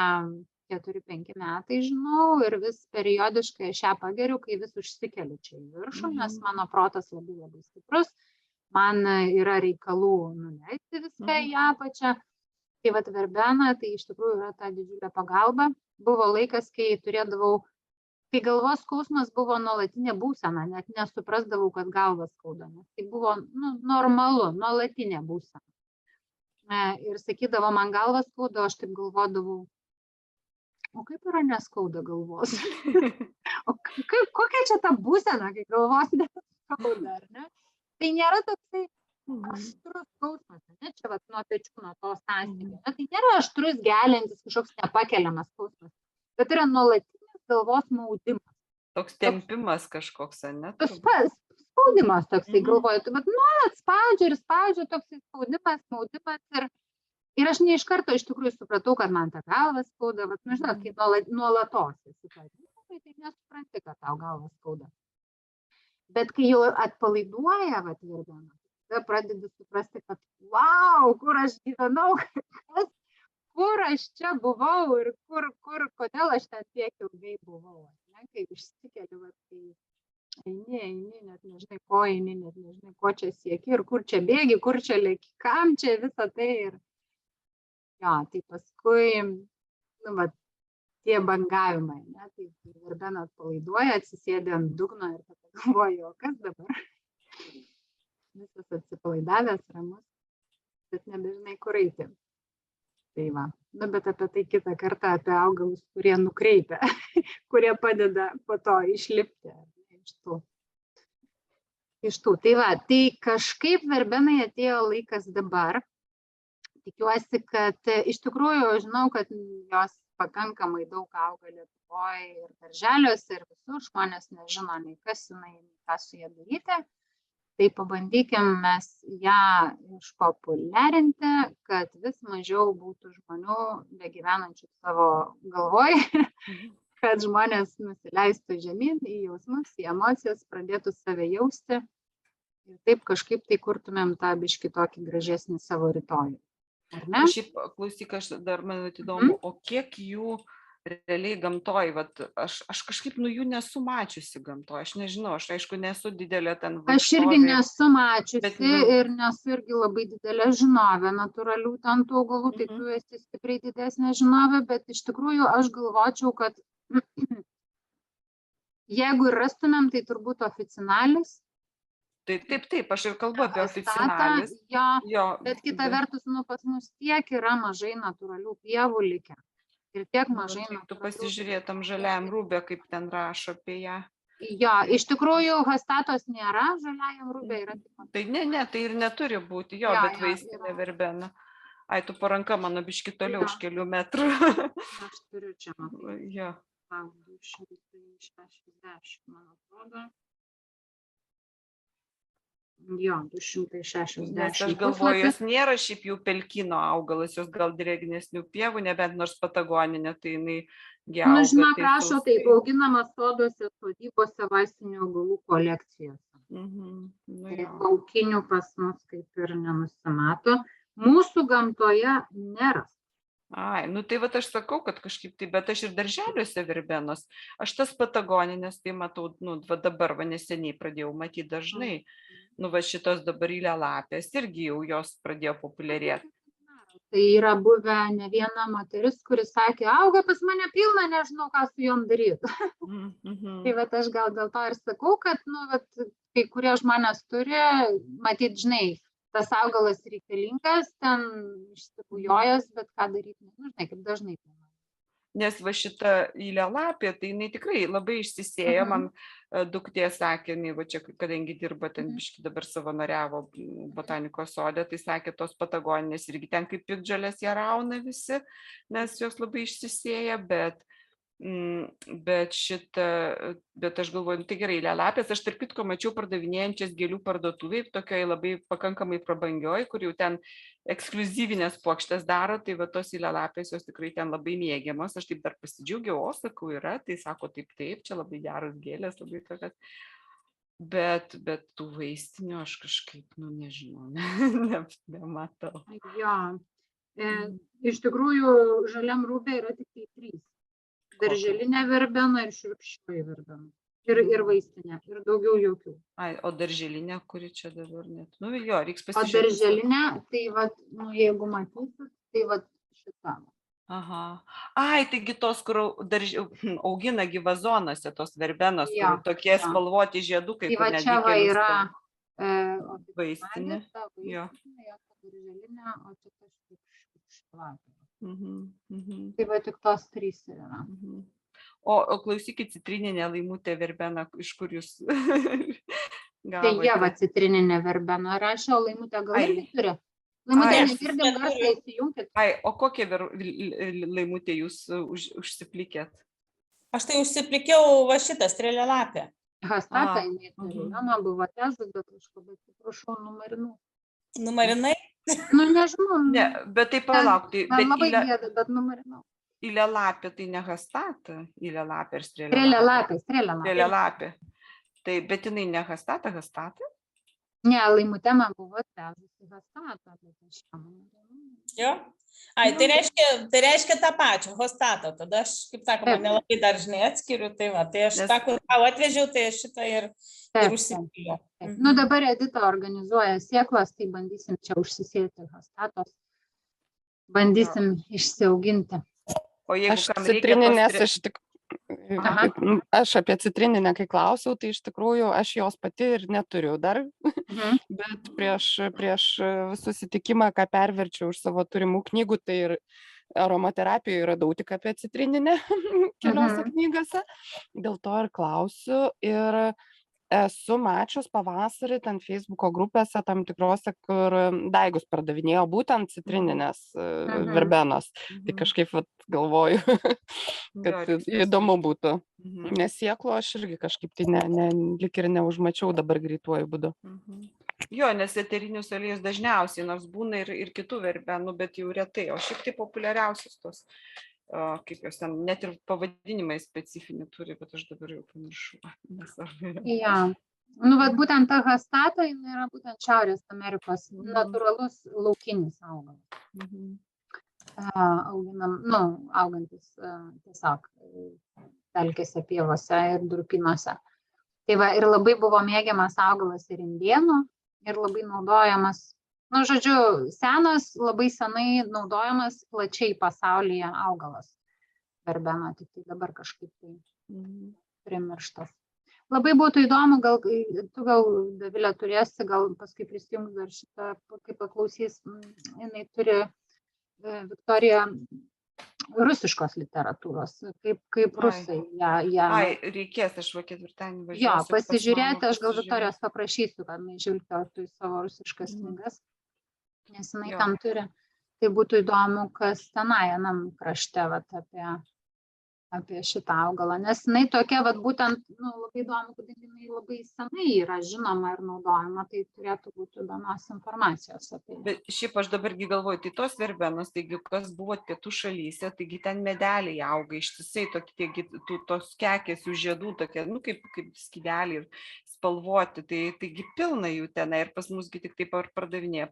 4-5 metai žinau ir vis periodiškai aš ją pageriu, kai vis užsikeliu čia į viršų, nes mano protas labai labai stiprus. Man yra reikalų nuleisti viską į apačią. Tai verbena, tai iš tikrųjų yra ta didžiulė pagalba. Buvo laikas, kai turėdavau, kai galvos skausmas buvo nuolatinė būsena, net nesuprasdavau, kad galvas skauda. Tai buvo normalu, nuolatinė būsena. Ir sakydavo, man galvas skauda, aš taip galvodavau, o kaip yra neskauda galvos? O kokia čia ta būsena, kai galvos neskauda, ar ne? Tai nėra toksai aštrus skausmas, čia nuo pečių, nuo to sąstingio. Tai nėra aštrus, geliantis, kažkoks nepakeliamas skausmas, bet yra nuolatinis galvos maudimas. Toks tempimas kažkoks, ne? Spaudimas toksai, galvoju, bet nuolat spaudžia toksai spaudimas. Ir aš ne iš karto iš tikrųjų supratau, kad man ta galva skauda, žinot, kai nuolatos esi, tai nesupranti, kad tau galva skauda. Bet kai jau atpalaiduoja verbena, tada pradedi suprasti, kad wow, kur aš gyvenau, kur aš čia buvau ir kodėl aš ten tiek ilgai buvau. Ne? Kai išsikeli, tai eini, net nežinai, ko eini, net nežinai, ko čia sieki ir kur čia bėgi, kur čia lėki, kam čia visą tai. Ir jo, tai paskui, tie bangavimai, ne? Tai verbena atpalaiduoja, atsisėdi ant dugno ir galvoji, o kas dabar? Visas atsipalaidavęs, ramus, bet nebežinai, kur eiti. Tai va, bet apie tai kitą kartą, apie augalus, kurie nukreipia, kurie padeda po to išlipti iš tų. Tai va, tai kažkaip verbenai atėjo laikas dabar. Tikiuosi, kad iš tikrųjų žinau, kad jos pakankamai daug auga Lietuvoje ir darželiuose ir visur, žmonės nežino nei kas jinai, nei ką su ją daryti. Tai pabandykim mes ją išpopuliarinti, kad vis mažiau būtų žmonių begyvenančių savo galvoj, kad žmonės nusileistų žemyn į jausmus, į emocijas, pradėtų save jausti ir taip kažkaip tai kurtumėm tą biškį tokį gražesnį savo rytojų. Ar ne? Šiaip, klausyk, aš dar man įdomu, o kiek jų realiai gamtoj, aš kažkaip jų nesu mačiusi gamtoj, aš nežinau, aš aišku nesu didelė ten vaikštovė. Aš irgi nesu mačiusi ir nesu irgi labai didelė žinovė natūralių ten tų augalų, tai tu esi stipriai didesnė žinovė, bet iš tikrųjų aš galvočiau, kad jeigu ir rastumėm, tai turbūt oficinalis. Taip, aš ir kalbu apie oficinalis. Jo, bet kita vertus, pas mus tiek yra mažai natūralių pievų likę. Ir tiek mažai. Tu pasižiūrėtum žaliajam rūbė, kaip ten rašo apie ją. Jo, iš tikrųjų, hastatos nėra, žaliajam rūbė yra. Tai ne, tai ir neturi būti, bet vaistinė verbena. Ai, tu po ranka mano biški toliau už kelių metrų. Aš turiu čia, matau. Jo. 260, man atrodo. Jo, 260. Nes aš galvoju, jos nėra šiaip jau pelkyno augalas, jos gal drėgnesnių pievų, nebent nors patagoninė, tai jinai auga. Žinok, rašo, taip, auginamas soduose, sodybose, vaistinių augalų kolekcijose. Laukinių pas mus kaip ir nenusimato. Mūsų gamtoje nėra. Ai, tai aš sakau, kad kažkaip tai, bet aš ir darželiuose verbenos. Aš tas patagoninės, tai matau, dabar neseniai pradėjau matyti dažnai. Šitos dabar ilelapės irgi jau jos pradėjo populiarėti. Tai yra buvę ne viena moteris, kuris sakė, auga pas mane pilna, nežinau, ką su jom daryti. Tai aš gal dėl to ir sakau, kad kai kurie žmonės turi, matyt, žinai, tas augalas reikalingas, ten išsipujojęs, bet ką daryti, nežinai, kaip dažnai. Nes šita ilelapė, tai jinai tikrai labai išsisėja, man duktė sakė, čia, kadangi dirba ten biški dabar savanoriavo botanikos sode, tai sakė, tos patagoninės irgi ten kaip piktžolės ją rauna visi, nes jos labai išsisėja, bet aš galvoju, tai gerai, ilelapės, aš tarp kitko mačiau pardavinėjančias gėlių parduotuvėje, tokioje labai pakankamai prabangioj, kur jau ten ekskliuzyvinės puokštės daro, tai tos ilelapės jos tikrai ten labai mėgiamos, aš taip dar pasidžiaugiau, sakau, yra, tai sako, taip, čia labai geras gėlės, labai tokias, bet tų vaistinių aš kažkaip, nežinau, nematau. Jo, iš tikrųjų, žaliam rūbė yra tik tai 3. Darželinė verbena ir švirkščioji verbena. Ir vaistinė. Ir daugiau jokių. Ai, o darželinė, kuri čia dabar net? Reiks pasižiūrėti. O darželinė, tai jeigu matysit, tai šitą. Aha. Ai, taigi tos, kur augina vazonuose, tos verbenos, kur tokie spalvoti žiedukai. Tai čia yra vaistinė. Darželinė, o čia švirkščioji. Tai tik tos 3 yra. O klausykit, citrininė laimutė verbena, iš kur jūs gavote? Tai Ieva citrininė verbena rašo, laimutė gal irgi turi? Laimutė, negirdim garsą, įsijunkit. Ai, o kokią laimutę jūs užsiplikėt? Aš tai užsiplikiau šitą strėlelapę. Hastatą, jinai buvo tezas, bet aš labai prašau numarinų. Numarinai? Nežinau. Ne, bet tai palauk. Man labai gėda, bet numarinau. Ilelapė tai ne hastata, ilelapė ir strėlelapė. Strėlelapė. Tai, bet jinai ne hastata? Ne, Laimutė man buvo atvežusi Hostatą, bet aš jam. Jo? Ai, tai reiškia tą pačią, Hostatą. Tada aš, kaip sakoma, nelabai dar žinai atskiriu, tai va, tai aš tą, kur tau atvežiau, tai aš šitą ir užsipiliu. Nu, dabar Edita organizuoja sėklas, tai bandysim čia užsisėti Hostatos, bandysim išsiauginti. O jeigu aš kam reikia citrininės iš tik... Aš apie citrininę, kai klausiau, tai iš tikrųjų aš jos pati ir neturiu dar, bet prieš susitikimą, ką perverčiau už savo turimų knygų, tai ir aromaterapijoje radau tik apie citrininę keliose knygose, dėl to ir klausiu. Ir esu mačius pavasarį ten Facebooko grupėse tam tikrose, kur daigus pardavinėjo būtent citrininės verbenos. Tai kažkaip galvoju, kad įdomu būtų. Nes sėklų aš irgi kažkaip tai lik ir neužmačiau dabar greituoju būdu. Jo, nes eterinius aliejus dažniausiai, nors būna ir kitų verbenų, bet jau retai. O šiaip tai populiariausios tos, kaip jos ten, net ir pavadinimai specifinį turi, bet aš dabar jau pamiršau. Ja. Nu, bet būtent ta Hostata yra būtent Šiaurės Amerikos natūralus laukinis augalas. Augantis tiesiog pelkėse, pievose ir durpynuose. Tai va, ir labai buvo mėgiamas augalas ir indėnų, ir labai naudojamas, nu, žodžiu, senas, labai senai naudojamas plačiai pasaulyje augalas. Verbena, tik tai dabar kažkaip tai primirštas. Labai būtų įdomu, tu gal, Dovilė, turėsi, gal paskui prisijungs dar šitą, kai paklausys, jinai turi Viktorija rusiškos literatūros, kaip rusai. Ai, reikės, aš va ketvirtadienį važiuosiu. Jo, pasižiūrėti, aš gal Viktorijos paprašysiu, kad žvilgteltų į savo rusiškas knygas, nes jinai tam turi. Tai būtų įdomu, kas tenai, anam krašte, apie šitą augalą, nes jinai tokia, būtent, labai įdomu, kad jinai labai senai yra žinoma ir naudojama, tai turėtų būti įdomios informacijos apie. Bet šiaip aš dabargi galvoju, tai tos verbenos, taigi kas buvo pietų šalyse, taigi ten medeliai auga, ištisai tos kekės, jų žiedų tokie, kaip skydeliai ir spalvoti, taigi pilna jų ten ir pas musgi tik taip pardavinė,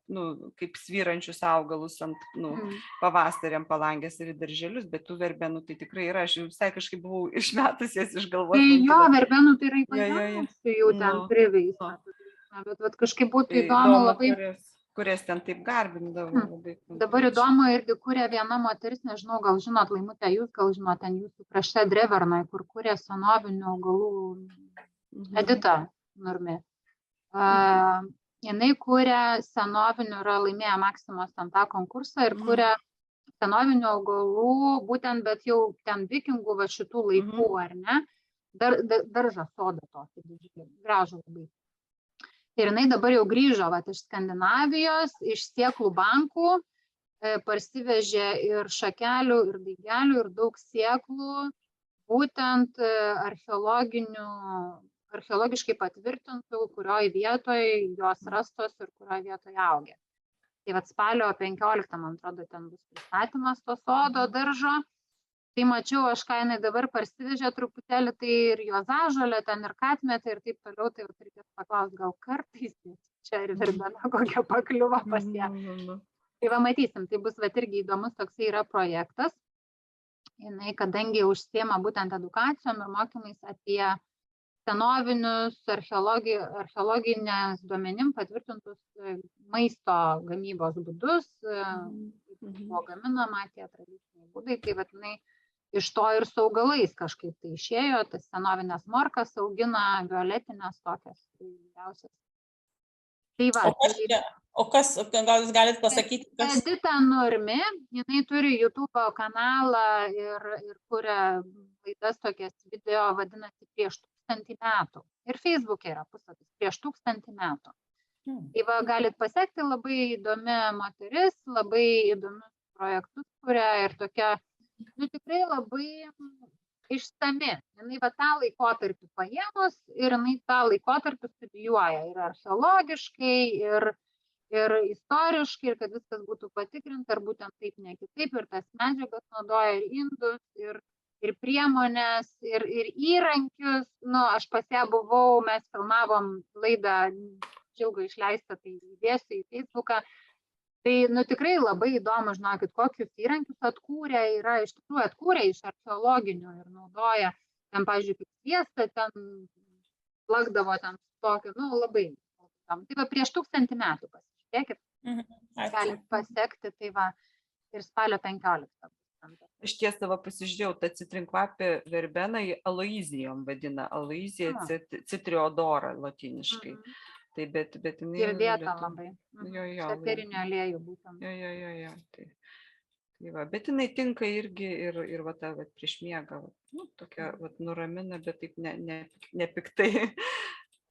kaip svyrančius augalus ant pavasariam palangės ir darželius, bet tų verbenų tai tikrai yra, aš visai kažkaip buvau išmetus jas iš galvos. Tai jo, verbenų tai yra įvairiausių jau ten priveista, bet kažkaip būtų įdomu labai. Kurias ten taip garbindavo. Dabar įdomu irgi kuria viena moteris, nežinau, gal žinot, Laimutė, jūs gal žinot, ten jūsų krašte Drevernai, kur kuria senovinių augalų Edita Nurmi. Jinai kuria senovinių, yra laimėję Maksimos ten tą konkursą ir kuria senovinių augalų, būtent, bet jau ten vikingų šitų laikų, ar ne, daržą sodą tokį, gražų labai. Ir jinai dabar jau grįžo iš Skandinavijos, iš sėklų bankų, parsivežė ir šakelių, ir daigelių, ir daug sėklų, būtent archeologiškai patvirtintų, kurioje vietoje jos rastos ir kurioje vietoje augė. Tai spalio 15, man atrodo, ten bus pristatymas to sodo daržo. Tai mačiau, aš ką jinai dabar parsivežė truputėlį, tai ir juozažolę, ten ir katmetę ir taip toliau, tai reikės paklausti, gal kartais čia ir verbena kokia pakliuva pas ją. Tai va matysim, tai bus irgi įdomus toksai yra projektas. Jinai, kadangi užsiema būtent edukacijom ir mokymais apie senovinius archeologinės duomenim patvirtintus maisto gamybos būdus, buvo gaminama tie tradiciniai būdai, tai jinai iš to ir su augalais kažkaip tai išėjo, tas senovinės morkas augina, violetinės tokias, tai įvairiausias. Tai va. O kas, gal jūs galite pasakyti, kas? Edita Nurmi, jinai turi YouTube kanalą ir kuria laidas tokias video, vadinasi, prieš 1000 metų. Ir Facebook'e yra puslapis prieš 1000 metų. Tai va, galit pasekti, labai įdomi moteris, labai įdomius projektus kuria ir tokia, tikrai labai išsami. Jinai va tą laikotarpį paėmus ir jinai tą laikotarpį studijuoja ir archeologiškai, ir istoriškai, ir kad viskas būtų patikrinta, ir būtent taip, ne kitaip, ir tas medžiagas naudoja ir indus, ir priemonės, ir įrankius. Aš pas ją buvau, mes filmavom laidą neužilgo išleista, tai įdėsiu į Facebooką. Tai, tikrai labai įdomu, žinokit, kokius įrankius atkūrė, iš tikrųjų atkūrė iš archeologinių ir naudoja, ten, pavyzdžiui, kaip sviestą, ten plakdavo ten tokio, labai. Tai va, prieš 1000 metų pasižiūrėkit, galit pasekti, tai va, ir spalio 15. Aš tiesą pasižiūrėjau, ta citrinkvapė verbena Aloizijom vadina, Aloizija citriodora latiniškai. Tai bet jinai... Girdėta labai. Eterinių aliejų būtent. Jo. Tai va, bet jinai tinka irgi ir va ta prieš miegą. Tokia nuramina, bet taip nepiktai.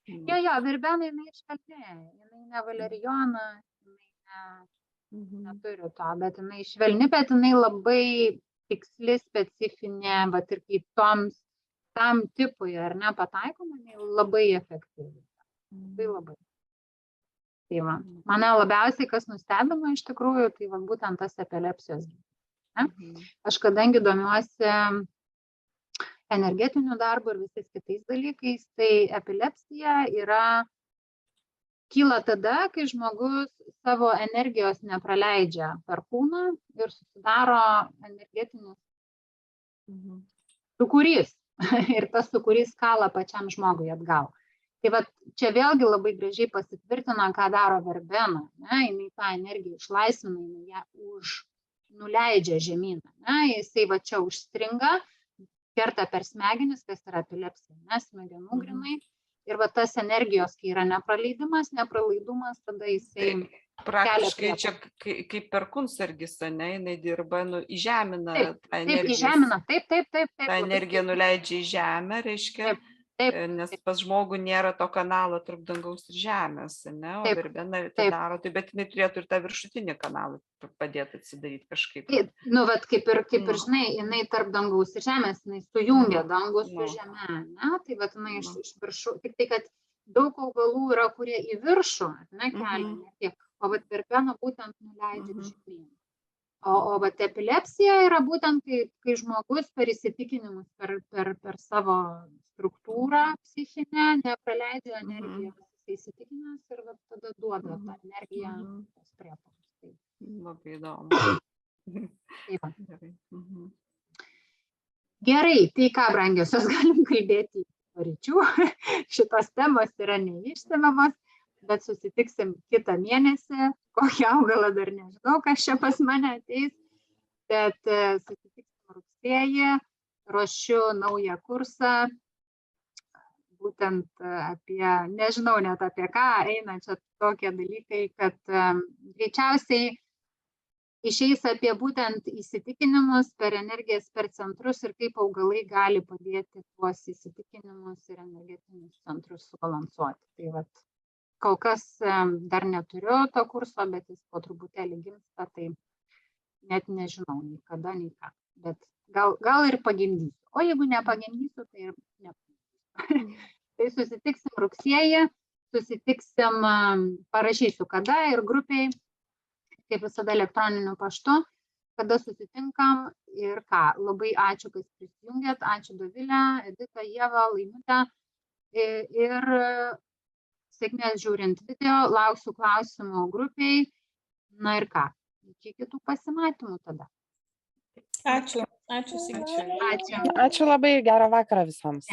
Jo, verbena jinai švelni. Jinai ne valerijoną, jinai neturi to, bet jinai švelni, bet jinai labai tiksli, specifinė, bet ir kai tam tipui ar ne pataikoma, jinai labai efektyvi. Labai. Tai va, mane labiausiai, kas nustebino iš tikrųjų, tai va, būtent tas epilepsijos. Aš kadangi domiuosi energetiniu darbu ir visais kitais dalykais, tai epilepsija kyla tada, kai žmogus savo energijos nepraleidžia per kūną ir susidaro energetinis sūkurys. Ir tas sūkurys kala pačiam žmogui atgal. Tai va, čia vėlgi labai gražiai pasitvirtina, ką daro verbena. Jinai tą energiją išlaisvina, jinai ją nuleidžia žemyn. Jisai va čia užstringa, kerta per smegenis, kas yra epilepsija, smegenų grinai. Ir va tas energijos, kai yra nepralaidumas, tada jisai... Praktiškai čia kaip perkunsargis, jinai dirba, įžemina tą energiją. Taip, įžemina, taip. Ta energija nuleidžia į žemę, reiškia... Nes pas žmogų nėra to kanalo tarp dangaus ir žemės, o verbena tai daro, bet jinai turėtų ir tą viršutinį kanalą padėti atsidaryti kažkaip. Kaip ir žinai, jinai tarp dangaus ir žemės, jinai sujungia dangus su žeme, tai va, jinai iš viršų, tik tai, kad daug augalų yra, kurie į viršų, kelia, o va, verbena būtent nuleidžia žemyn. O va, epilepsija yra būtent, kai žmogus per įsitikinimus, per savo struktūrą psichinę, nepraleidžia energiją, įsitikinęs ir tada duoda tą energiją tos priepuolius. Labai įdomu. Gerai, tai ką, brangiosios, galim kalbėti ryčių. Šitos temos yra neišsemiamos, bet susitiksim kitą mėnesį. Kokį augalą dar nežinau, kas čia pas mane ateis, bet susitiksim rugsėjį, ruošiu naują kursą, būtent apie, nežinau net apie ką eina čia tokie dalykai, kad greičiausiai išeis apie būtent įsitikinimus per energijas, per centrus ir kaip augalai gali padėti tuos įsitikinimus ir energetinius centrus subalansuoti. Tai vat, kol kas dar neturiu to kurso, bet jis po truputėlį gimsta, tai net nežinau nei kada, nei ką. Bet gal ir pagimdysiu. O jeigu nepagimdysiu, tai ir nepagimdysiu. Tai susitiksim rugsėjį, parašysiu kada ir grupiai, kaip visada elektroniniu paštu, kada susitinkam ir ką. Labai ačiū, kad prisijungėt, ačiū Dovilė, Edita, Ieva, Laimutė ir sėkmės žiūrint video, lauksiu klausimų grupiai. Na ir ką, iki kitų pasimatymų tada. Ačiū. Ačiū. Ačiū labai, gerą vakarą visoms.